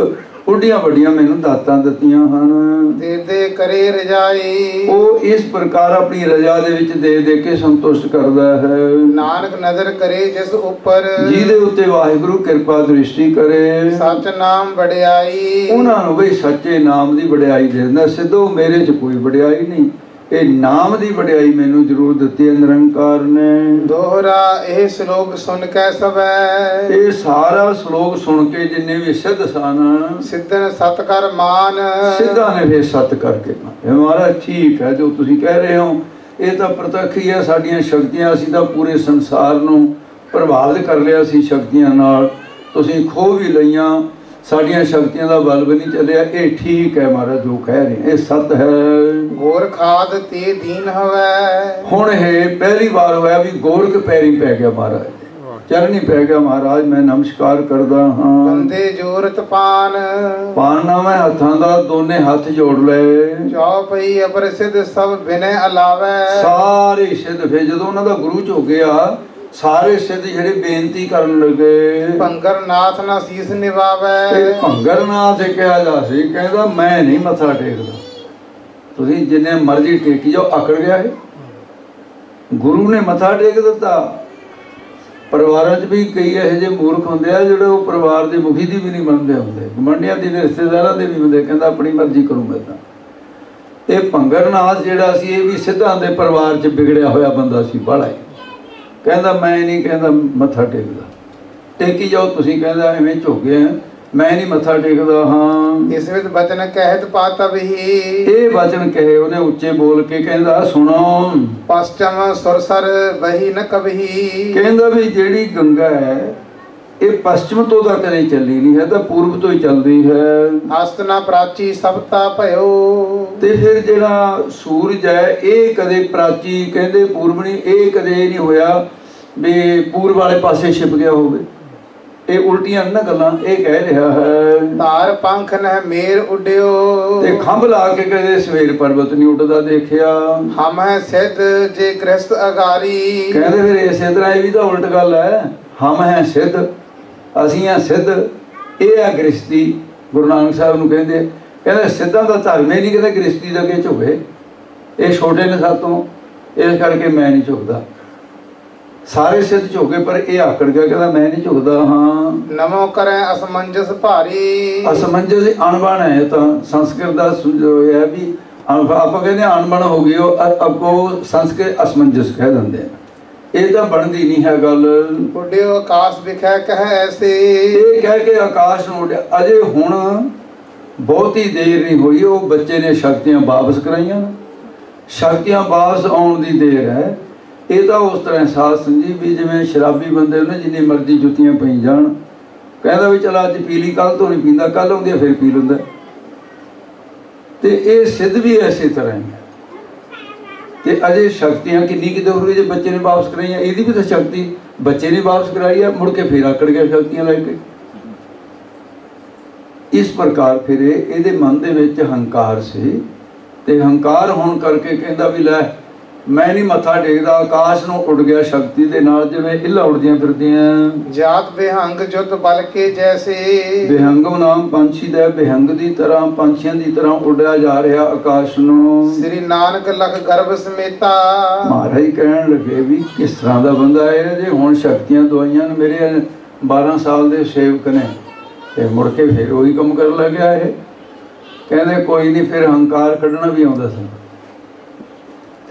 ਉੱਡੀਆਂ ਵੱਡੀਆਂ ਮੈਨੂੰ ਦਾਤਾਂ ਦਿੱਤੀਆਂ ਹਨ। ਦੇ ਦੇ ਕਰੇ ਰਜਾਈ, ਉਹ ਇਸ ਪ੍ਰਕਾਰ ਆਪਣੀ ਰਜਾ ਦੇ ਵਿੱਚ ਦੇ ਦੇ ਕੇ ਸੰਤੁਸ਼ਟ ਕਰਦਾ ਹੈ। ਨਾਨਕ ਨਜ਼ਰ ਕਰੇ ਜਿਸ ਉੱਪਰ, ਜਿਹਦੇ ਉੱਤੇ ਵਾਹਿਗੁਰੂ ਕਿਰਪਾ ਦ੍ਰਿਸ਼ਟੀ ਕਰੇ। ਸੱਚ ਨਾਮ ਵਡਿਆਈ, ਉਹਨਾਂ ਨੂੰ ਬਈ ਸੱਚੇ ਨਾਮ ਦੀ ਵਡਿਆਈ ਦੇ ਦਿੰਦਾ। ਸਿੱਧੋ ਮੇਰੇ 'ਚ ਕੋਈ ਵਡਿਆਈ ਨਹੀਂ, ਇਹ ਨਾਮ ਦੀ ਵਡਿਆਈ ਮੈਨੂੰ ਜ਼ਰੂਰ ਦਿੱਤੀ ਹੈ ਨਿਰੰਕਾਰ ਨੇ। ਦੋਹਰਾ ਇਹ ਸ਼ਲੋਕ ਸੁਣ ਕੇ ਸਵੈ, ਇਹ ਸਾਰਾ ਸ਼ਲੋਕ ਸੁਣ ਕੇ ਜਿੰਨੇ ਵੀ ਸਿੱਧ ਸਨ, ਸਿੱਧਨ ਸਤ ਕਰ ਮਾਨ, ਸਿੱਧਾਂ ਨੇ ਫਿਰ ਸਤ ਕਰਕੇ ਇਹ ਮਹਾਰਾਜ ਠੀਕ ਹੈ ਜੋ ਤੁਸੀਂ ਕਹਿ ਰਹੇ ਹੋ, ਇਹ ਤਾਂ ਪ੍ਰਤੱਖ ਹੀ ਹੈ। ਸਾਡੀਆਂ ਸ਼ਕਤੀਆਂ, ਅਸੀਂ ਤਾਂ ਪੂਰੇ ਸੰਸਾਰ ਨੂੰ ਪ੍ਰਭਾਵਿਤ ਕਰ ਲਿਆ ਸੀ ਸ਼ਕਤੀਆਂ ਨਾਲ, ਤੁਸੀਂ ਖੋਹ ਵੀ ਲਈਆਂ, ਸਾਡੀਆਂ ਸ਼ਕਤੀਆਂ ਦਾ ਬਲ ਵੀ ਨਹੀਂ ਚੱਲਿਆ। ਇਹ ਠੀਕ ਹੈ ਮਹਾਰਾਜ ਜੋ ਕਹਿ ਰਹੇ, ਇਹ ਸਤ ਹੈ। ਗੋਰ ਖਾਦ ਤੇ ਦੀਨ ਹਵੈ, ਹੁਣ ਇਹ ਪਹਿਲੀ ਵਾਰ ਹੋਇਆ ਵੀ ਗੋਰਖ ਪੈਰੀ ਪੈ ਗਿਆ ਮਹਾਰਾਜ, ਚਰਨੀ ਪੈ ਗਿਆ ਮਹਾਰਾਜ, ਮੈਂ ਨਮਸਕਾਰ ਕਰਦਾ ਹਾਂ। ਬੰਦੇ ਜੋਰਤ ਪਾਨ, ਪਾਨਾ ਮੈਂ ਹੱਥਾਂ ਦਾ ਦੋਨੇ ਹੱਥ ਜੋੜ ਲਏ। ਚੌਪਈ ਅਪਰਸਿੱਧ ਸਭ ਬਿਨੈ ਅਲਾਵੈ, ਸਾਰੇ ਸਿੱਧ ਫਿਰ ਜਦੋਂ ਉਹਨਾਂ ਦਾ ਗੁਰੂ ਚ ਹੋ ਗਿਆ, ਸਾਰੇ ਸਿੱਧ ਜਿਹੜੇ ਬੇਨਤੀ ਕਰਨ ਲੱਗੇ, ਭੰਗਰ ਨਾਥ ਨਾ ਸੀਸ ਨਿਵਾਵੈ। ਭੰਗਰ ਨਾਥ ਕਿਹਾ ਜਾ ਸੀ, ਕਹਿੰਦਾ ਮੈਂ ਨਹੀਂ ਮੱਥਾ ਟੇਕਦਾ, ਤੁਸੀਂ ਜਿੰਨੇ ਮਰਜ਼ੀ ਟੇਕੀ ਜਾਓ। ਅਕੜ ਗਿਆ ਇਹ, ਗੁਰੂ ਨੇ ਮੱਥਾ ਟੇਕ ਦਿੱਤਾ। ਪਰਿਵਾਰਾਂ 'ਚ ਵੀ ਕਈ ਇਹੋ ਜਿਹੇ ਮੂਰਖ ਹੁੰਦੇ ਆ ਜਿਹੜੇ ਉਹ ਪਰਿਵਾਰ ਦੇ ਮੁਖੀ ਦੀ ਵੀ ਨਹੀਂ ਮੰਨਦੇ ਹੁੰਦੇ, ਗੁਆਂਢੀਆਂ ਦੀ, ਰਿਸ਼ਤੇਦਾਰਾਂ ਦੇ ਵੀ ਹੁੰਦੇ, ਕਹਿੰਦਾ ਆਪਣੀ ਮਰਜ਼ੀ ਕਰੂੰਗਾ ਤਾਂ। ਇਹ ਭੰਗਰਨਾਥ ਜਿਹੜਾ ਸੀ ਇਹ ਵੀ ਸਿੱਧਾਂ ਦੇ ਪਰਿਵਾਰ 'ਚ ਵਿਗੜਿਆ ਹੋਇਆ ਬੰਦਾ ਸੀ ਬਾਹਲਾ ਹੀ। ਕਹਿੰਦਾ ਮੈਂ ਨਹੀਂ, ਕਹਿੰਦਾ ਮੱਥਾ ਟੇਕਦਾ। ਟੇਕੀ ਜਾਓ ਤੁਸੀਂ, ਕਹਿੰਦਾ ਐਵੇਂ ਝੁੱਗੇ ਆ, ਮੈਂ ਨਹੀਂ ਮੱਥਾ ਟੇਕਦਾ। ਹਾਂ ਇਸ ਵਿੱਚ ਬਚਨ ਕਹਿਤ ਪਾਤਬ ਹੀ, ਇਹ ਵਚਨ ਕਹੇ ਉਹਨੇ ਉੱਚੇ ਬੋਲ ਕੇ, ਕਹਿੰਦਾ ਸੁਣੋ। ਪਸ਼ਚਮ ਸੁਰਸਰ ਵਹੀ ਨ ਕਬਹੀ, ਕਹਿੰਦਾ ਵੀ ਜਿਹੜੀ ਗੰਗਾ ਹੈ ਇਹ ਪਸ਼ਚਮ ਤੋਂ ਤਾਂ ਕਦੇ ਚੱਲੀ ਨਹੀਂ ਹੈ, ਤਾਂ ਪੂਰਬ ਤੋਂ ਹੀ ਚੱਲਦੀ ਹੈ। ਹਸਤ ਨਾ ਪ੍ਰਾਚੀ ਸਭਤਾ ਭਇਓ, ਤੇ ਫਿਰ ਜਿਹੜਾ ਸੂਰਜ ਹੈ ਇਹ ਕਦੇ ਪ੍ਰਾਚੀ, ਕਹਿੰਦੇ ਪੂਰਬ ਨਹੀਂ, ਇਹ ਕਦੇ ਨਹੀਂ ਹੋਇਆ ਵੀ ਪੂਰਬ ਵਾਲੇ ਪਾਸੇ ਛਿਪ ਗਿਆ ਹੋਵੇ। ਇਹ ਉਲਟੀਆਂ ਨਾ ਗੱਲਾਂ ਇਹ ਕਹਿ ਰਿਹਾ ਹੈ। ਧਾਰ ਪੰਖ ਨਹਿ ਮੇਰ ਉਡਿਓ, ਤੇ ਖੰਭ ਲਾ ਕੇ ਕਦੇ ਸਵੇਰ ਪਰਬਤ ਨਹੀਂ ਉੱਡਦਾ ਦੇਖਿਆ। ਹਮ ਹੈ ਸਿੱਧ ਜੇ ਗ੍ਰਸਤ ਅਗਾਰੀ, ਕਹਿੰਦੇ ਫਿਰ ਇਸੇ ਤਰ੍ਹਾਂ ਇਹ ਵੀ ਤਾਂ ਉਲਟ ਗੱਲ ਹੈ। ਹਮ ਹੈ ਸਿੱਧ, ਅਸੀਂ ਹਾਂ ਸਿੱਧ, ਇਹ ਹੈ ਗ੍ਰਸਤੀ। ਗੁਰੂ ਨਾਨਕ ਸਾਹਿਬ ਨੂੰ ਕਹਿੰਦੇ ਸਿੱਧਾਂ ਦਾ ਧਰਮ ਹੀ ਨਹੀਂ, ਕਹਿੰਦੇ ਗ੍ਰਸਤੀ ਦੇ ਅੱਗੇ ਝੁਕੇ। ਇਹ ਛੋਟੇ ਨੇ ਸਾਤੋਂ, ਇਸ ਕਰਕੇ ਮੈਂ ਨਹੀਂ ਝੁਕਦਾ। ਸਾਰੇ ਸਿੱਧ ਝੁਕੇ ਪਰ ਇਹ ਆਕੜ ਗਿਆ, ਕਹਿੰਦਾ ਮੈਂ ਨਹੀਂ ਝੁਕਦਾ। ਹਾਂ ਨਮੋ ਕਰੇ ਅਸਮੰਜਸ ਭਾਰੀ, ਅਸਮੰਜਸ ਅਣਬਣ ਹੈ। ਤਾਂ ਸੰਸਕ੍ਰਿਤ ਦਾ ਜੋ ਹੈ ਵੀ ਆਪਾਂ ਕਹਿੰਦੇ ਅਣਬਣ ਹੋ ਗਈ, ਉਹ ਸੰਸਕ੍ਰਿਤ ਅਸਮੰਜਸ ਕਹਿ ਦਿੰਦੇ ਆ। ਇਹ ਤਾਂ ਬਣਦੀ ਨਹੀਂ ਹੈ ਗੱਲ। ਉੱਡਿਓ ਆਕਾਸ਼ ਵਿਖੈ ਕਹਿ ਐਸੇ, ਇਹ ਕਹਿ ਕੇ ਆਕਾਸ਼ ਨੂੰ ਉੱਡਿਆ। ਅਜੇ ਹੁਣ ਬਹੁਤੀ ਦੇਰ ਨਹੀਂ ਹੋਈ, ਉਹ ਬੱਚੇ ਨੇ ਸ਼ਕਤੀਆਂ ਵਾਪਸ ਕਰਾਈਆਂ। ਸ਼ਕਤੀਆਂ ਵਾਪਸ ਆਉਣ ਦੀ ਦੇਰ ਹੈ। ਇਹ ਤਾਂ ਉਸ ਤਰ੍ਹਾਂ ਅਹਿਸਾਸ ਸਮਝੀ ਵੀ ਜਿਵੇਂ ਸ਼ਰਾਬੀ ਬੰਦੇ ਨੇ ਜਿੰਨੀ ਮਰਜ਼ੀ ਜੁੱਤੀਆਂ ਪਈ ਜਾਣ, ਕਹਿੰਦਾ ਵੀ ਚਲ ਅੱਜ ਪੀ ਲਈ, ਕੱਲ੍ਹ ਤੋਂ ਨਹੀਂ ਪੀਂਦਾ, ਕੱਲ੍ਹ ਆਉਂਦੀ ਫਿਰ ਪੀ ਲੈਂਦਾ। ਤੇ ਇਹ ਸਿੱਧ ਵੀ ਐਸੇ ਤਰ੍ਹਾਂ ਹੀ ਹੈ। ਤੇ ਅਜੇ ਸ਼ਕਤੀਆਂ ਕਿੰਨੀ ਕਿਤੇ ਹੋ ਰਹੀ ਜੇ ਬੱਚੇ ਨੇ ਵਾਪਸ ਕਰਾਈਆਂ। ਇਹਦੀ ਵੀ ਤਾਂ ਸ਼ਕਤੀ ਬੱਚੇ ਨੇ ਵਾਪਸ ਕਰਾਈ ਹੈ, ਮੁੜ ਕੇ ਫਿਰ ਆਕੜ ਗਿਆ ਸ਼ਕਤੀਆਂ ਲੈ ਕੇ। ਇਸ ਪ੍ਰਕਾਰ ਫਿਰ ਇਹਦੇ ਮਨ ਦੇ ਵਿੱਚ ਹੰਕਾਰ ਸੀ, ਤੇ ਹੰਕਾਰ ਹੋਣ ਕਰਕੇ ਕਹਿੰਦਾ ਵੀ ਲੈ ਮੈਂ ਨਹੀਂ ਮੱਥਾ ਟੇਕਦਾ। ਆਕਾਸ਼ ਨੂੰ ਉੱਡ ਗਿਆ ਸ਼ਕਤੀ ਦੇ ਨਾਲ, ਜਿਵੇਂ ਇੱਲਾਂ ਉੱਡਦੀਆਂ ਫਿਰਦੀਆਂ। ਜਾਤ ਬਿਹੰਗ ਜੁਤ ਬਲ ਕੇ ਜੈਸੇ, ਬਿਹੰਗਮ ਨਾਮ ਪੰਛੀ ਦਾ, ਬਿਹੰਗ ਦੀ ਤਰ੍ਹਾਂ ਪੰਛੀਆਂ ਦੀ ਤਰ੍ਹਾਂ ਉੱਡਿਆ ਜਾ ਰਿਹਾ ਆਕਾਸ਼ ਨੂੰ। ਸ੍ਰੀ ਨਾਨਕ ਲਖ ਗਰਭ ਸਮੇਤਾ, ਮਹਾਰਾਜ ਕਹਿਣ ਲੱਗੇ ਵੀ ਕਿਸ ਤਰ੍ਹਾਂ ਦਾ ਬੰਦਾ ਹੈ ਜੇ ਹੁਣ ਸ਼ਕਤੀਆਂ ਦਵਾਈਆਂ ਨੇ। ਮੇਰੇ 12 ਸਾਲ ਦੇ ਸੇਵਕ ਨੇ, ਤੇ ਮੁੜ ਕੇ ਫਿਰ ਉਹੀ ਕੰਮ ਕਰਨ ਲੱਗਿਆ। ਇਹ ਕਹਿੰਦੇ ਕੋਈ ਨਹੀਂ, ਫਿਰ ਹੰਕਾਰ ਕੱਢਣਾ ਵੀ ਆਉਂਦਾ ਸੀ।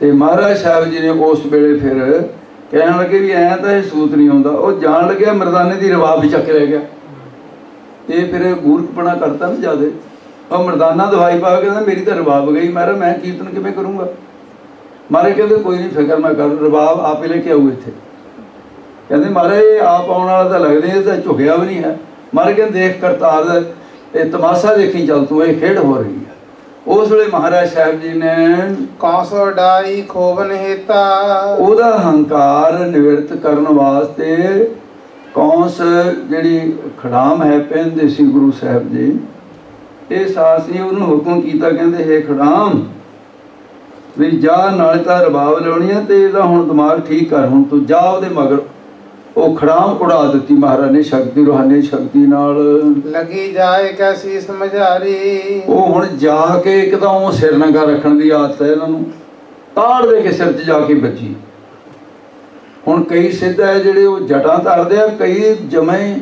ਤੇ ਮਹਾਰਾਜ ਸਾਹਿਬ ਜੀ ਨੇ ਉਸ ਵੇਲੇ ਫਿਰ ਕਹਿਣ ਲੱਗੇ ਵੀ ਐਂ ਤਾਂ ਇਹ ਸੂਤ ਨਹੀਂ ਆਉਂਦਾ। ਉਹ ਜਾਣ ਲੱਗਿਆ ਮਰਦਾਨੇ ਦੀ ਰਵਾਬ ਵੀ ਚੱਕ ਲੈ ਗਿਆ। ਇਹ ਫਿਰ ਮੂਰਖਪਣਾ ਕਰਤਾ ਨਾ ਜ਼ਿਆਦੇ। ਉਹ ਮਰਦਾਨਾ ਦਵਾਈ ਪਾ ਕੇ ਕਹਿੰਦਾ ਮੇਰੀ ਤਾਂ ਰਵਾਬ ਗਈ, ਮੈਂ ਕੀਰਤਨ ਕਿਵੇਂ ਕਰੂੰਗਾ। ਮਹਾਰਾਜ ਕਹਿੰਦੇ ਕੋਈ ਨਹੀਂ ਫਿਕਰ ਨਾ ਕਰ, ਰਵਾਬ ਆਪੇ ਲੈ ਕੇ ਆਊ ਇੱਥੇ। ਕਹਿੰਦੇ ਮਹਾਰਾਜ ਇਹ ਆਪ ਆਉਣ ਵਾਲਾ ਤਾਂ ਲੱਗਦੇ, ਇਹ ਤਾਂ ਝੁਕਿਆ ਵੀ ਨਹੀਂ ਹੈ। ਮਹਾਰਾਜ ਕਹਿੰਦੇ ਦੇਖ ਕਰਤਾਰ ਦਾ ਇਹ ਤਮਾਸ਼ਾ ਦੇਖੀ ਚੱਲ ਤੂੰ, ਇਹ ਖੇਡ ਹੋ ਰਹੀ ਹੈ। ਉਸ ਵੇਲੇ ਮਹਾਰਾਜ ਸਾਹਿਬ ਜੀ ਨੇ ਕੌਸ ਡਾਈ ਖੋਬਨ ਹੇਤਾ, ਉਹਦਾ ਹੰਕਾਰ ਨਿਵਰਤ ਕਰਨ ਵਾਸਤੇ ਕੌਂਸ ਜਿਹੜੀ ਖੜਾਮ ਹੈ ਪਹਿਨਦੇ ਸੀ ਗੁਰੂ ਸਾਹਿਬ ਜੀ, ਇਹ ਸਾਸ ਨੇ ਉਹਨੂੰ ਹੁਕਮ ਕੀਤਾ, ਕਹਿੰਦੇ ਹੇ ਖੜਾਮ ਵੀ ਜਾ, ਨਾਲੇ ਤਾਂ ਰਬਾਬ ਲਾਉਣੀ ਹੈ ਤੇ ਇਹਦਾ ਹੁਣ ਦਿਮਾਗ ਠੀਕ ਕਰ, ਹੁਣ ਤੂੰ ਜਾ ਉਹਦੇ ਮਗਰ। ਉਹ ਖੜਾਮ ਉਡਾ ਦਿੱਤੀ ਮਹਾਰਾਜ ਨੇ ਸ਼ਕਤੀ, ਰੂਹਾਨੀ ਸ਼ਕਤੀ ਨਾਲ। ਲੱਗੀ ਜਾਏ ਕੈਸੀ ਸਮਝਾਰੀ, ਉਹ ਹੁਣ ਜਾ ਕੇ ਇੱਕਦਮ ਸਿਰ ਨੰਗਾ ਰੱਖਣ ਦੀ ਆਦਤ ਹੈ ਇਹਨਾਂ ਨੂੰ, ਤਾੜ ਦੇ ਕੇ ਸਿਰ 'ਚ ਜਾ ਕੇ ਵੱਜੀ। ਹੁਣ ਕਈ ਸਿੱਧ ਹੈ ਜਿਹੜੇ ਉਹ ਜਟਾਂ ਧਰਦੇ ਆ, ਕਈ ਜਮੇ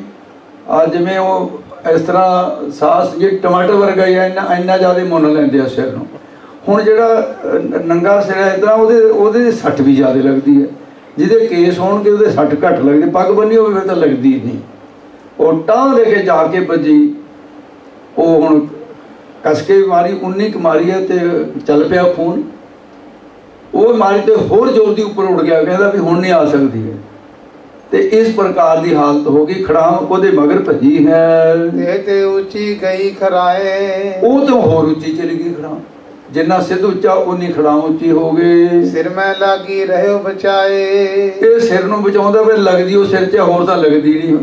ਜਿਵੇਂ ਉਹ ਇਸ ਤਰ੍ਹਾਂ ਸਾਸ ਜੇ ਟਮਾਟਰ ਵਰਗਾ ਹੀ ਇੰਨਾ ਜ਼ਿਆਦਾ ਮੁੱਲ ਲੈਂਦੇ ਆ ਸਿਰ ਨੂੰ। ਹੁਣ ਜਿਹੜਾ ਨੰਗਾ ਸਿਰ ਹੈ ਤਾਂ ਉਹਦੇ ਸੱਟ ਵੀ ਜ਼ਿਆਦਾ ਲੱਗਦੀ ਹੈ। ਜਿਹਦੇ ਕੇਸ ਹੋਣਗੇ ਉਹਦੇ ਸੱਟ ਘੱਟ ਲੱਗਦੀ, ਪੱਗ ਬੰਨੀ ਹੋਵੇ ਫਿਰ ਤਾਂ ਲੱਗਦੀ ਨਹੀਂ। ਉਹ ਟਾਂ ਦੇ ਕੇ ਜਾ ਕੇ ਵੱਜੀ। ਉਹ ਹੁਣ ਕਸ ਕੇ ਮਾਰੀ, 19 ਕੁ ਮਾਰੀ ਹੈ ਤੇ ਚੱਲ ਪਿਆ ਖੂਨ। ਉਹ ਮਾਰੀ ਤੇ ਹੋਰ ਜ਼ੋਰ ਦੀ ਉੱਪਰ ਉੱਡ ਗਿਆ, ਕਹਿੰਦਾ ਵੀ ਹੁਣ ਨਹੀਂ ਆ ਸਕਦੀ ਹੈ। ਤੇ ਇਸ ਪ੍ਰਕਾਰ ਦੀ ਹਾਲਤ ਹੋ ਗਈ। ਖੜਾਮ ਉਹਦੇ ਮਗਰ ਭੱਜੀ ਹੈ ਤੇ ਉੱਚੀ ਗਈ ਖਰਾਏ, ਉਹ ਤੋਂ ਹੋਰ ਉੱਚੀ ਚਲੀ ਗਈ ਖੜਾਮ। ਜਿੰਨਾ ਸਿੱਧ ਉੱਚਾ ਉਨੀ ਖੜਾਮ ਉੱਚੀ ਹੋ ਗਈ। ਸਿਰ ਮੈਂ ਲਾਗੀ ਰਹਿਓ ਬਚਾਏ, ਇਹ ਸਿਰ ਨੂੰ ਬਚਾਉਂਦਾ ਫਿਰ ਲੱਗਦੀ ਉਹ ਸਿਰ 'ਚ, ਹੋਰ ਤਾਂ ਲੱਗਦੀ ਨਹੀਂ।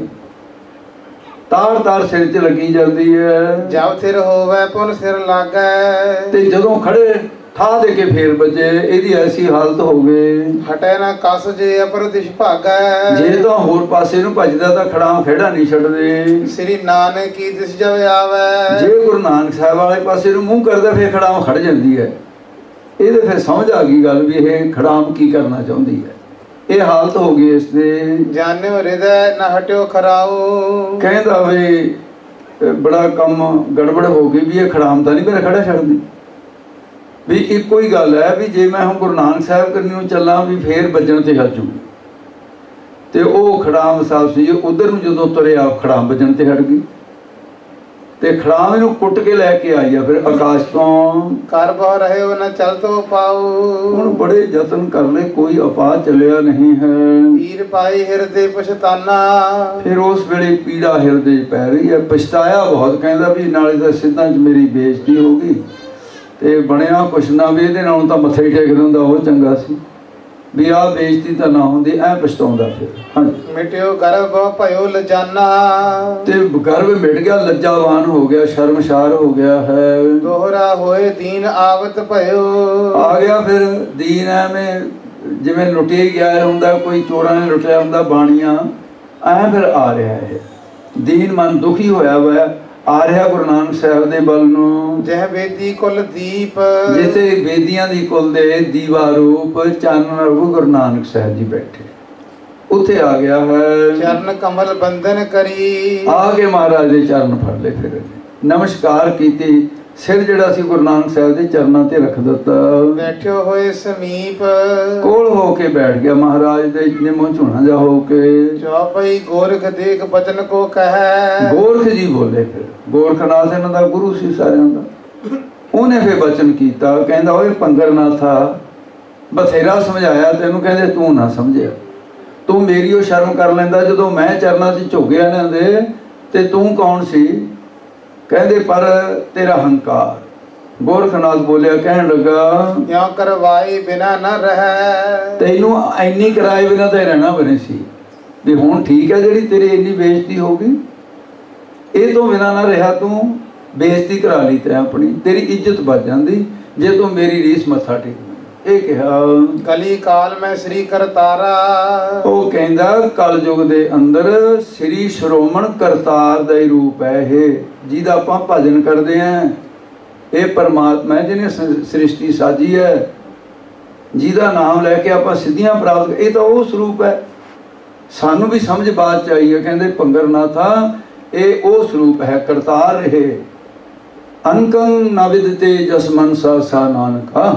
ਤਾਰ ਤਾਰ ਸਿਰ 'ਚ ਲੱਗੀ ਜਾਂਦੀ ਹੈ। ਜਬ ਸਿਰ ਹੋਵੇ ਪੁਨ ਸਿਰ ਲਾਗੈ, ਤੇ ਜਦੋਂ ਖੜੇ ਠਾਹ ਦੇ ਕੇ ਫੇਰ ਵੱਜੇ। ਇਹਦੀ ਐਸੀ ਹਾਲਤ ਹੋ ਗਈ। ਹਟੇ ਨਾ ਕਸ ਜੇ ਅਪਰ ਦਿਸ਼ ਭਾਗੈ, ਜੇ ਤਾਂ ਹੋਰ ਪਾਸੇ ਨੂੰ ਭੱਜਦਾ ਤਾਂ ਖੜਾਮ ਖੇੜਾ ਨਹੀਂ ਛੱਡਦੇ। ਸ੍ਰੀ ਨਾਨਕ ਕੀ ਦਿਸ ਜਬ ਆਵੈ, ਜੇ ਗੁਰੂ ਨਾਨਕ ਸਾਹਿਬ ਵਾਲੇ ਪਾਸੇ ਨੂੰ ਮੂੰਹ ਕਰਦਾ ਫਿਰ ਖੜਾਮ ਖੜ ਜਾਂਦੀ ਹੈ। ਇਹਦੇ ਫਿਰ ਸਮਝ ਆ ਗਈ ਗੱਲ ਵੀ ਇਹ ਖੜਾਮ ਕੀ ਕਰਨਾ ਚਾਹੁੰਦੀ ਹੈ। ਇਹ ਹਾਲਤ ਹੋ ਗਈ ਇਸ ਦੇ। ਜਾਣਿਓ ਹਿਰਦੈ ਨਾ ਹਟਿਓ ਖਰਾਓ, ਕਹਿੰਦਾ ਵੀ ਬੜਾ ਕੰਮ ਗੜਬੜ ਹੋ ਗਈ ਵੀ ਇਹ ਖੜਾਮ ਤਾਂ ਨਹੀਂ ਮੇਰਾ ਖੜਾ ਛੱਡਦੀ। ਵੀ ਇੱਕੋ ਹੀ ਗੱਲ ਹੈ ਵੀ ਜੇ ਮੈਂ ਹੁਣ ਗੁਰੂ ਨਾਨਕ ਸਾਹਿਬ ਕਰਨੀ ਨੂੰ ਚੱਲਾਂ ਵੀ ਫੇਰ ਵੱਜਣ ਤੇ ਹਟ ਜੂਗੀ। ਤੇ ਉਹ ਖੜਾਮ ਸਾਹਿਬ ਸੀ ਉਧਰ ਨੂੰ ਜਦੋਂ ਤੁਰਿਆ ਖੜਾਮ ਵੱਜਣ ਤੇ ਹਟ ਗਈ ਤੇ ਖੜਾਮ ਇਹਨੂੰ ਕੁੱਟ ਕੇ ਲੈ ਕੇ ਆਈ ਆ ਫਿਰ ਆਕਾਸ਼ ਤੋਂ। ਕਰ ਬਹੁ ਰਹੇ ਹੋ ਨਾ ਚਲ ਤੋ ਪਾਉ। ਹੁਣ ਬੜੇ ਯਤਨ ਕਰ ਲਏ ਕੋਈ ਉਪਾਅ ਚੱਲਿਆ ਨਹੀਂ ਹੈ। ਪੀਰ ਪਾਈ ਹਿਰਦੇ ਪਛਤਾਨਾ। ਫਿਰ ਉਸ ਵੇਲੇ ਪੀੜਾ ਹਿਰਦੇ 'ਚ ਪੈ ਰਹੀ ਹੈ, ਪਛਤਾਇਆ ਬਹੁਤ। ਕਹਿੰਦਾ ਵੀ ਨਾਲੇ ਤਾਂ ਸਿੱਧਾਂ 'ਚ ਮੇਰੀ ਬੇਇੱਜ਼ਤੀ ਹੋ ਗਈ ਤੇ ਬਣਿਆ ਕੁਛ ਨਾ, ਵੀ ਇਹਦੇ ਨਾਲੋਂ ਤਾਂ ਮੱਥੇ ਟੇਕ ਦਿੰਦਾ ਉਹ ਚੰਗਾ ਸੀ, ਵੀ ਆਹ ਬੇਇੱਜ਼ਤੀ ਤਾਂ ਨਾ ਹੁੰਦੀ। ਐ ਪਛਤਾਉਂਦਾ ਫਿਰ। ਹਾਂਜੀ। ਮਿਟਿਓ ਗਰਭ ਭਇਓ ਲਜਾਨਾ। ਤੇ ਗਰਭ ਮਿਟ ਗਿਆ, ਲੱਜਾਵਾਨ ਹੋ ਗਿਆ, ਸ਼ਰਮਸ਼ਾਰ ਹੋ ਗਿਆ ਹੈ। ਦੋਹਰਾ ਹੋਏ ਦੀਨ ਆਵਤ ਭਇਓ। ਆ ਗਿਆ ਫਿਰ ਦੀਨ, ਐਵੇਂ ਜਿਵੇਂ ਲੁੱਟਿਆ ਗਿਆ ਹੁੰਦਾ, ਕੋਈ ਚੋਰਾਂ ਨੇ ਲੁੱਟਿਆ ਹੁੰਦਾ ਬਾਣੀਆਂ, ਐ ਫਿਰ ਆ ਰਿਹਾ ਹੈ ਦੀਨ। ਮਨ ਦੁਖੀ ਹੋਇਆ ਹੋਇਆ ਆ ਰਿਹਾ ਗੁਰੂ ਨਾਨਕ ਸਾਹਿਬ ਦੇ ਬਲ ਨੂੰ। ਜਹ ਵੇਦੀ ਕੁਲ ਦੀਪ। ਜਿੱਥੇ ਵੇਦੀਆਂ ਦੀ ਕੁਲ ਦੇ ਦੀਵਾ ਰੂਪ ਚਾਨਣ ਰੂਪ ਗੁਰੂ ਨਾਨਕ ਸਾਹਿਬ ਜੀ ਬੈਠੇ, ਉੱਥੇ ਆ ਗਿਆ ਹੈ। ਚਰਨ ਕਮਲ ਬੰਧਨ ਕਰੀ। ਆ ਕੇ ਮਹਾਰਾਜ ਦੇ ਚਰਨ ਫੜ ਲਏ, ਫਿਰ ਨਮਸਕਾਰ ਕੀਤੀ, ਸਿਰ ਜਿਹੜਾ ਸੀ ਗੁਰੂ ਨਾਨਕ ਸਾਹਿਬ ਦੇ ਚਰਨਾਂ ਤੇ ਰੱਖ ਦਿੱਤਾ। ਬੈਠਿਓ ਹੋਏ ਸਮੀਪ। ਕੋਲ ਹੋ ਕੇ ਬੈਠ ਗਿਆ ਮਹਾਰਾਜ ਦੇ ਨਿਮੋ ਝੂਣਾ ਜਾ ਹੋ ਕੇ। ਚੌਪਈ ਗੋਰਖ ਦੇਖ ਬਚਨ ਕੋ ਕਹੈ। ਗੋਰਖ ਜੀ ਬੋਲੇ। ਫਿਰ ਗੋਰਖਨਾਥ ਇਹਨਾਂ ਦਾ ਗੁਰੂ ਸੀ ਸਾਰਿਆਂ ਦਾ। ਉਹਨੇ ਫਿਰ ਬਚਨ ਕੀਤਾ, ਕਹਿੰਦਾ ਓਏ ਪੰਗਰਨਾਥਾ, ਬਥੇਰਾ ਸਮਝਾਇਆ ਤੈਨੂੰ, ਕਹਿੰਦੇ ਤੂੰ ਨਾ ਸਮਝਿਆ। ਤੂੰ ਮੇਰੀ ਉਹ ਸ਼ਰਮ ਕਰ ਲੈਂਦਾ ਜਦੋਂ ਮੈਂ ਚਰਨਾਂ 'ਚ ਝੁਕਿਆ ਇਹਨਾਂ ਦੇ, ਤੇ ਤੂੰ ਕੌਣ ਸੀ? ਕਹਿੰਦੇ ਪਰ ਤੇਰਾ ਹੰਕਾਰ। ਗੋਰਖਨਾਥ ਬੋਲਿਆ, ਕਹਿਣ ਲੱਗਾ ਕਿਉਂ ਕਰਵਾਈ ਬਿਨਾ ਨਾ ਰਹਿ। ਤੈਨੂੰ ਇੰਨੀ ਕਰਾਏ ਬਿਨਾ ਤਾਂ ਰਹਿਣਾ ਬਣੇ ਸੀ, ਵੀ ਹੁਣ ਠੀਕ ਹੈ ਜਿਹੜੀ ਤੇਰੀ ਇੰਨੀ ਬੇਇੱਜ਼ਤੀ ਹੋ ਗਈ, ਇਹ ਤੋਂ ਬਿਨਾ ਨਾ ਰਿਹਾ ਤੂੰ, ਬੇਇੱਜ਼ਤੀ ਕਰਾ ਲਈ ਤੈਂ ਆਪਣੀ, ਤੇਰੀ ਇੱਜ਼ਤ ਬਚ ਜਾਂਦੀ ਜੇ ਤੂੰ ਮੇਰੀ ਰੀਸ ਮੱਥਾ ਟੇਕ। ਇਹ ਕਿਹਾ ਕਲੀ ਕਾਲ ਮੈਂ ਸ੍ਰੀ ਕਰਤਾਰਾ। ਉਹ ਕਹਿੰਦਾ ਕਲਯੁਗ ਦੇ ਅੰਦਰ ਸ੍ਰੀ ਸ਼੍ਰੋਮਣ ਕਰਤਾਰ ਦਾ ਹੀ ਰੂਪ ਹੈ ਇਹ, ਜਿਹਦਾ ਆਪਾਂ ਭਜਨ ਕਰਦੇ ਆਂ। ਇਹ ਪਰਮਾਤਮਾ ਜਿਹਨੇ ਸ੍ਰਿਸ਼ਟੀ ਸਾਜੀ ਹੈ, ਜਿਹਦਾ ਨਾਮ ਲੈ ਕੇ ਆਪਾਂ ਸਿੱਧੀਆਂ ਪ੍ਰਾਪਤ, ਇਹ ਤਾਂ ਉਹ ਸਰੂਪ ਹੈ। ਸਾਨੂੰ ਵੀ ਸਮਝ ਬਾਤ ਚਾਹੀਏ। ਕਹਿੰਦੇ ਪੰਗਰਨਾਥਾ, ਇਹ ਉਹ ਸਰੂਪ ਹੈ, ਕਰਤਾਰ ਰਹੇ। ਅਨਕੰ ਨਵਿਦਤੇ ਜਸ ਮਨਸਾ ਸਾ ਨਾਨਕਾ।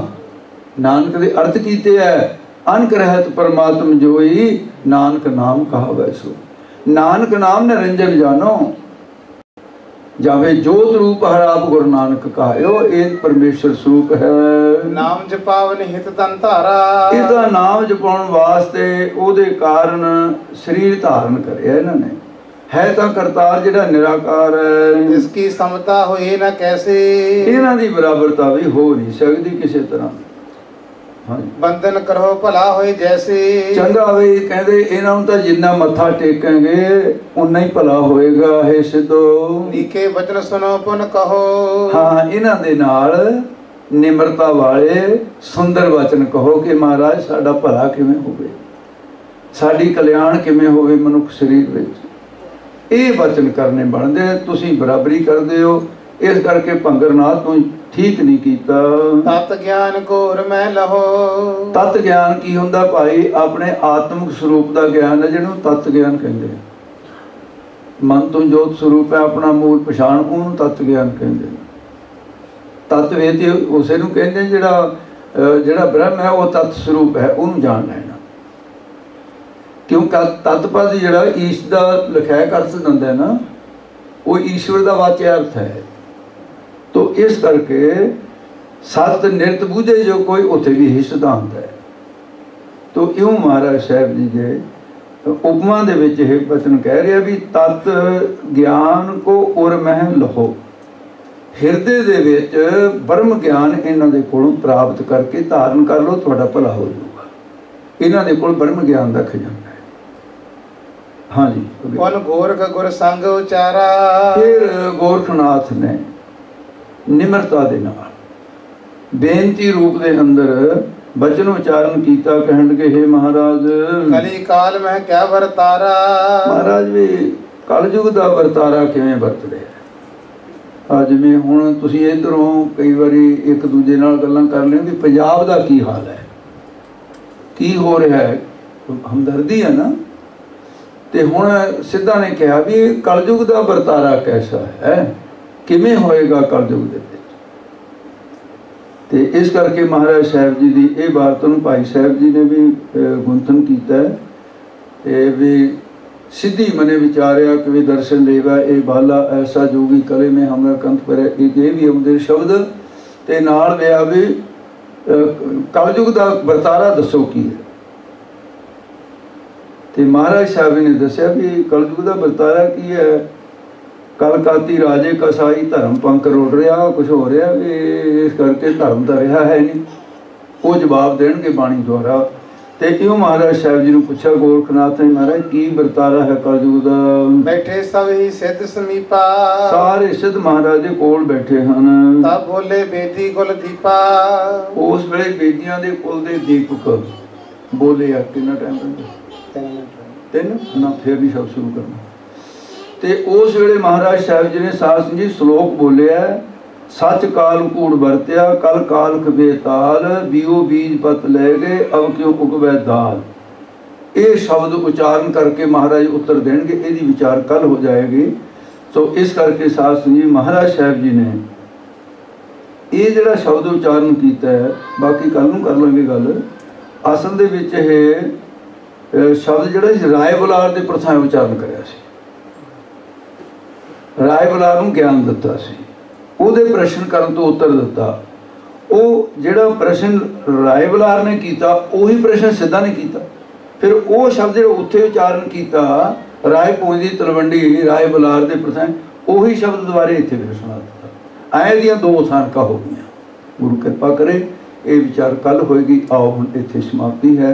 ਨਾਨਕ ਦੇ ਅਰਥ ਕੀਤੇ ਹੈ, ਅਨਕ ਰਹਿਤ ਪਰਮਾਤਮ ਜੋਈ, ਨਾਨਕ ਨਾਮ ਕਹਾਵੈ ਸੋ। ਨਾਨਕ ਨਾਮ ਨਿਰੰਜਨ ਜਾਨੋ, ਜਾਵੇ ਜੋਤ ਰੂਪ ਹਰ ਆਪ ਗੁਰੂ ਨਾਨਕ ਕਹਾਇਓ। ਇਹ ਪਰਮੇਸ਼ਰ ਸਰੂਪ ਹੈ। ਨਾਮ ਜਪਾਵਨ ਹਿਤ ਤਨ ਧਾਰਾ। ਇਹਦਾ ਨਾਮ ਜਪਾਉਣ ਵਾਸਤੇ ਉਹਦੇ ਕਾਰਨ ਸਰੀਰ ਧਾਰਨ ਕਰਿਆ ਇਹਨਾਂ ਨੇ। ਹੈ ਤਾਂ ਕਰਤਾਰ ਜਿਹੜਾ ਨਿਰਾਕਾਰ ਹੈ, ਇਸ ਕੀ ਸਮਤਾ ਹੋਏ ਨਾ ਕੈਸੇ। ਇਹਨਾਂ ਦੀ ਬਰਾਬਰਤਾ ਵੀ ਹੋ ਨਹੀਂ ਸਕਦੀ ਕਿਸੇ ਤਰ੍ਹਾਂ। ਹਾਂਜੀ। ਬੰਧਨ ਕਰੋ ਭਲਾ ਹੋਏ ਜੈਸੇ। ਚੰਗਾ ਵੇ, ਕਹਿੰਦੇ ਇਹਨਾਂ ਨੂੰ ਤਾਂ ਜਿੰਨਾ ਮੱਥਾ ਟੇਕਾਂਗੇ ਉਨਾ ਹੀ ਭਲਾ ਹੋਏਗਾ। ਹੈ ਸਿੱਧੋ ਨੀਕੇ ਬਚਨ ਸੁਣੋ ਪੁਨ ਕਹੋ। ਹਾਂ, ਇਹਨਾਂ ਦੇ ਨਾਲ ਨਿਮਰਤਾ ਵਾਲੇ ਸੁੰਦਰ ਵਚਨ ਕਹੋ ਕਿ ਮਹਾਰਾਜ ਸਾਡਾ ਭਲਾ ਕਿਵੇਂ ਹੋਵੇ, ਸਾਡੀ ਕਲਿਆਣ ਕਿਵੇਂ ਹੋਵੇ ਮਨੁੱਖ ਸਰੀਰ ਵਿੱਚ। ਇਹ ਵਚਨ ਕਰਨੇ ਬਣਦੇ। ਤੁਸੀਂ ਬਰਾਬਰੀ ਕਰਦੇ ਹੋ, ਇਸ ਕਰਕੇ ਪੰਗਰਨਾਥ ਤੋਂ ਠੀਕ ਨਹੀਂ ਕੀਤਾ। ਤਤ ਗਿਆਨ ਘੋਰ ਮੈਂ ਲਹੋ। ਤਤ ਗਿਆਨ ਕੀ ਹੁੰਦਾ ਭਾਈ? ਆਪਣੇ ਆਤਮਿਕ ਸਰੂਪ ਦਾ ਗਿਆਨ ਹੈ, ਜਿਹਨੂੰ ਤਤ ਗਿਆਨ ਕਹਿੰਦੇ। ਮਨ ਤੋਂ ਜੋਤ ਸਰੂਪ ਹੈ ਆਪਣਾ ਮੂਲ ਪਛਾਣ, ਉਹਨੂੰ ਤਤ ਗਿਆਨ ਕਹਿੰਦੇ। ਤਤ ਵੇਦ ਉਸੇ ਨੂੰ ਕਹਿੰਦੇ ਜਿਹੜਾ ਬ੍ਰਹਮ ਹੈ ਉਹ ਤਤ ਸਰੂਪ ਹੈ, ਉਹਨੂੰ ਜਾਣ ਲੈਣਾ। ਕਿਉਂਕਿ ਤਤ ਪਦ ਜਿਹੜਾ ਈਸ਼ ਦਾ ਲਿਖਿਆ ਅਰਥ ਦਿੰਦਾ ਨਾ, ਉਹ ਈਸ਼ਵਰ ਦਾ ਵਾਚਿਆ ਅਰਥ ਹੈ। ਤੋ ਇਸ ਕਰਕੇ ਸਤ ਨਿਰਤ ਬੂਝੇ ਜੋ ਕੋਈ, ਉੱਥੇ ਵੀ ਇਹੀ ਸਿਧਾਂਤ ਹੈ। ਤੋ ਇਉਂ ਮਹਾਰਾਜ ਸਾਹਿਬ ਜੀ ਦੇ ਉਪਮਾ ਦੇ ਵਿੱਚ ਇਹ ਬਚਨ ਕਹਿ ਰਿਹਾ ਵੀ ਤਤ ਗਿਆਨ ਕੋ ਉਰ ਮਹਿ ਲਹੋ। ਹਿਰਦੇ ਦੇ ਵਿੱਚ ਬ੍ਰਹਮ ਗਿਆਨ ਇਹਨਾਂ ਦੇ ਕੋਲੋਂ ਪ੍ਰਾਪਤ ਕਰਕੇ ਧਾਰਨ ਕਰ ਲਓ, ਤੁਹਾਡਾ ਭਲਾ ਹੋ ਜਾਊਗਾ। ਇਹਨਾਂ ਦੇ ਕੋਲ ਬ੍ਰਹਮ ਗਿਆਨ ਦਾ ਖਜ਼ਾਨਾ ਹੈ। ਹਾਂਜੀ। ਕੌਣ ਗੋਰਖ ਗੁਰ ਸੰਗ ਉਚਾਰਾ। ਫਿਰ ਗੋਰਖਨਾਥ ਨੇ ਨਿਮਰਤਾ ਦੇ ਨਾਲ ਬੇਨਤੀ ਰੂਪ ਦੇ ਅੰਦਰ ਬਚਨ ਉਚਾਰਨ ਕੀਤਾ। ਕਹਿਣ ਲੱਗੇ, ਹੇ ਮਹਾਰਾਜ ਕਲੀ ਕਾਲ ਮੈਂ ਕਿਆ ਵਰਤਾਰਾ। ਮਹਾਰਾਜ ਵੀ ਕਲਯੁਗ ਦਾ ਵਰਤਾਰਾ ਕਿਵੇਂ ਵਰਤ ਰਿਹਾ। ਜਿਵੇਂ ਹੁਣ ਤੁਸੀਂ ਇੱਧਰੋਂ ਕਈ ਵਾਰੀ ਇੱਕ ਦੂਜੇ ਨਾਲ ਗੱਲਾਂ ਕਰ ਲਿਓ ਵੀ ਪੰਜਾਬ ਦਾ ਕੀ ਹਾਲ ਹੈ, ਕੀ ਹੋ ਰਿਹਾ ਹੈ, ਹਮਦਰਦੀ ਹੈ ਨਾ। ਤੇ ਹੁਣ ਸਿੱਧਾ ਨੇ ਕਿਹਾ ਵੀ ਕਲਯੁਗ ਦਾ ਵਰਤਾਰਾ ਕੈਸਾ ਹੈ, ਕਿਵੇਂ ਹੋਏਗਾ ਕਲਯੁਗ ਦੇ ਵਿੱਚ। ਤੇ ਇਸ ਕਰਕੇ ਮਹਾਰਾਜ ਸਾਹਿਬ ਜੀ ਦੀ ਇਹ ਬਾਤ ਨੂੰ ਭਾਈ ਸਾਹਿਬ ਜੀ ਨੇ ਵੀ ਗੁੰਥਨ ਕੀਤਾ ਹੈ ਤੇ ਵੀ सिद्धि मने विचारिया कि दर्शन लेवा ए बाला ऐसा जोगी कले में हमरा कंठ पर एक ये भी आउंदे शब्द ते नाल लिया भी कलयुग दा बरतारा दसो की है ते महाराज साहब ने दसिया भी कलयुग दा बरतारा की है। कल काती राजे कसाई धर्म पंख रोड़ रहा कुछ हो रहा भी इस करके धर्म तो रहा है नहीं, वो जवाब देणगे बाणी द्वारा। ते क्यों महाराज साहब जी ने पूछा गोरखनाथ ने महाराज की बरतारा है कलयुग दा? बैठे सब ही सिद्ध समीपा, सारे सिद्ध महाराज दे कोल बैठे हन। तब बोले बेदी कुल दीपा, उस वेले बेदियां दे कुल दे दीपक बोले। यार कितना टाइम लगदा? 3 ना फिर भी सब शुरू करना। ते उस वेले महाराज साहब जी ने साध संगत जी श्लोक बोलिया, सच काल कूड़ बरत्या कल काल खबे ताल, बीओ बीज पत ले गए अब क्यों उगवे दाल। ये शब्द उच्चारण करके महाराज उत्तर देंगे, यदि विचार कल हो जाएगी। तो इस करके साध संगत जी महाराज साहब जी ने ये जड़ा शब्द उच्चारण किया है, बाकी कल नूं कर लांगे गल। असल दे विच ये शब्द जड़ा राय बुलार दे प्रथाएं उच्चारण करिया सी, राय बुलार नूं ज्ञान दिता सी, ਉਹਦੇ ਪ੍ਰਸ਼ਨ ਕਰਨ ਤੋਂ ਉੱਤਰ ਦਿੱਤਾ। ਉਹ ਜਿਹੜਾ ਪ੍ਰਸ਼ਨ ਰਾਏ ਬਲਾਰ ਨੇ ਕੀਤਾ ਉਹੀ ਪ੍ਰਸ਼ਨ ਸਿੱਧਾ ਨੇ ਕੀਤਾ। ਫਿਰ ਉਹ ਸ਼ਬਦ ਜਿਹੜਾ ਉੱਥੇ ਉਚਾਰਨ ਕੀਤਾ ਰਾਏ ਪੂੰਜੀ ਤਲਵੰਡੀ ਰਾਏ ਬਲਾਰ ਦੇ ਪ੍ਰਸ਼ਨ, ਉਹੀ ਸ਼ਬਦ ਦੁਬਾਰੇ ਇੱਥੇ ਫਿਰ ਸੁਣਾ ਦਿੱਤਾ। ਐਂ ਦੀਆਂ 2 ਥਾਨਕਾਂ ਹੋ ਗਈਆਂ। ਗੁਰੂ ਕਿਰਪਾ ਕਰੇ ਇਹ ਵਿਚਾਰ ਕੱਲ ਹੋਏਗੀ। ਆਓ ਹੁਣ ਇੱਥੇ ਸਮਾਪਤੀ ਹੈ।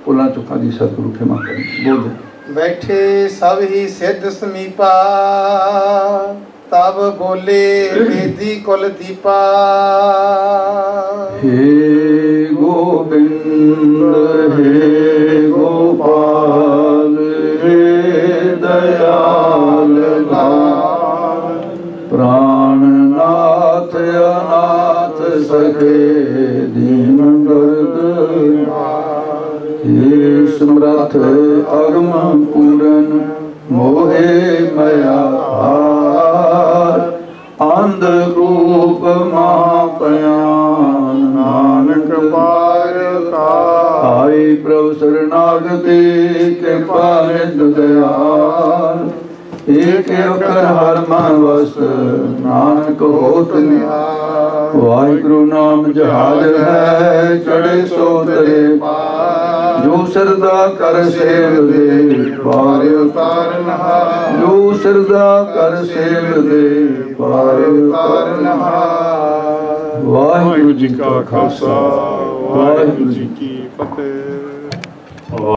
ਭੁੱਲਾਂ ਚੁੱਕਾਂ ਦੀ ਸਤਿਗੁਰੂ ਖਿਮਾ ਕਰੇ। ਬੋਲੇ बैठे सब ही सिद्ध समीपा, तब बोले बेदी कुल दीपा। हे गोविंद हे गोपाल हे दयाल लाल, प्राणनाथ अनाथ सखे दीन दर्द, हे समर्थ अगम पूरन मोहे मया हार, अंध रूप महापयान नानक पार का। आए प्रभु शरणागति कृपा निध दयाल, एक अकर हर मन वस्त नानक होत निहाल। वाहिगुरु नाम जहाज है चढ़े सो तरे पार, जो श्रद्धा कर सेव दे पार उतारन हार। जो श्रद्धा कर सेव दे पार उतारन हार। वाहिगुरु जी का खालसा वाहिगुरु जी की फतेह।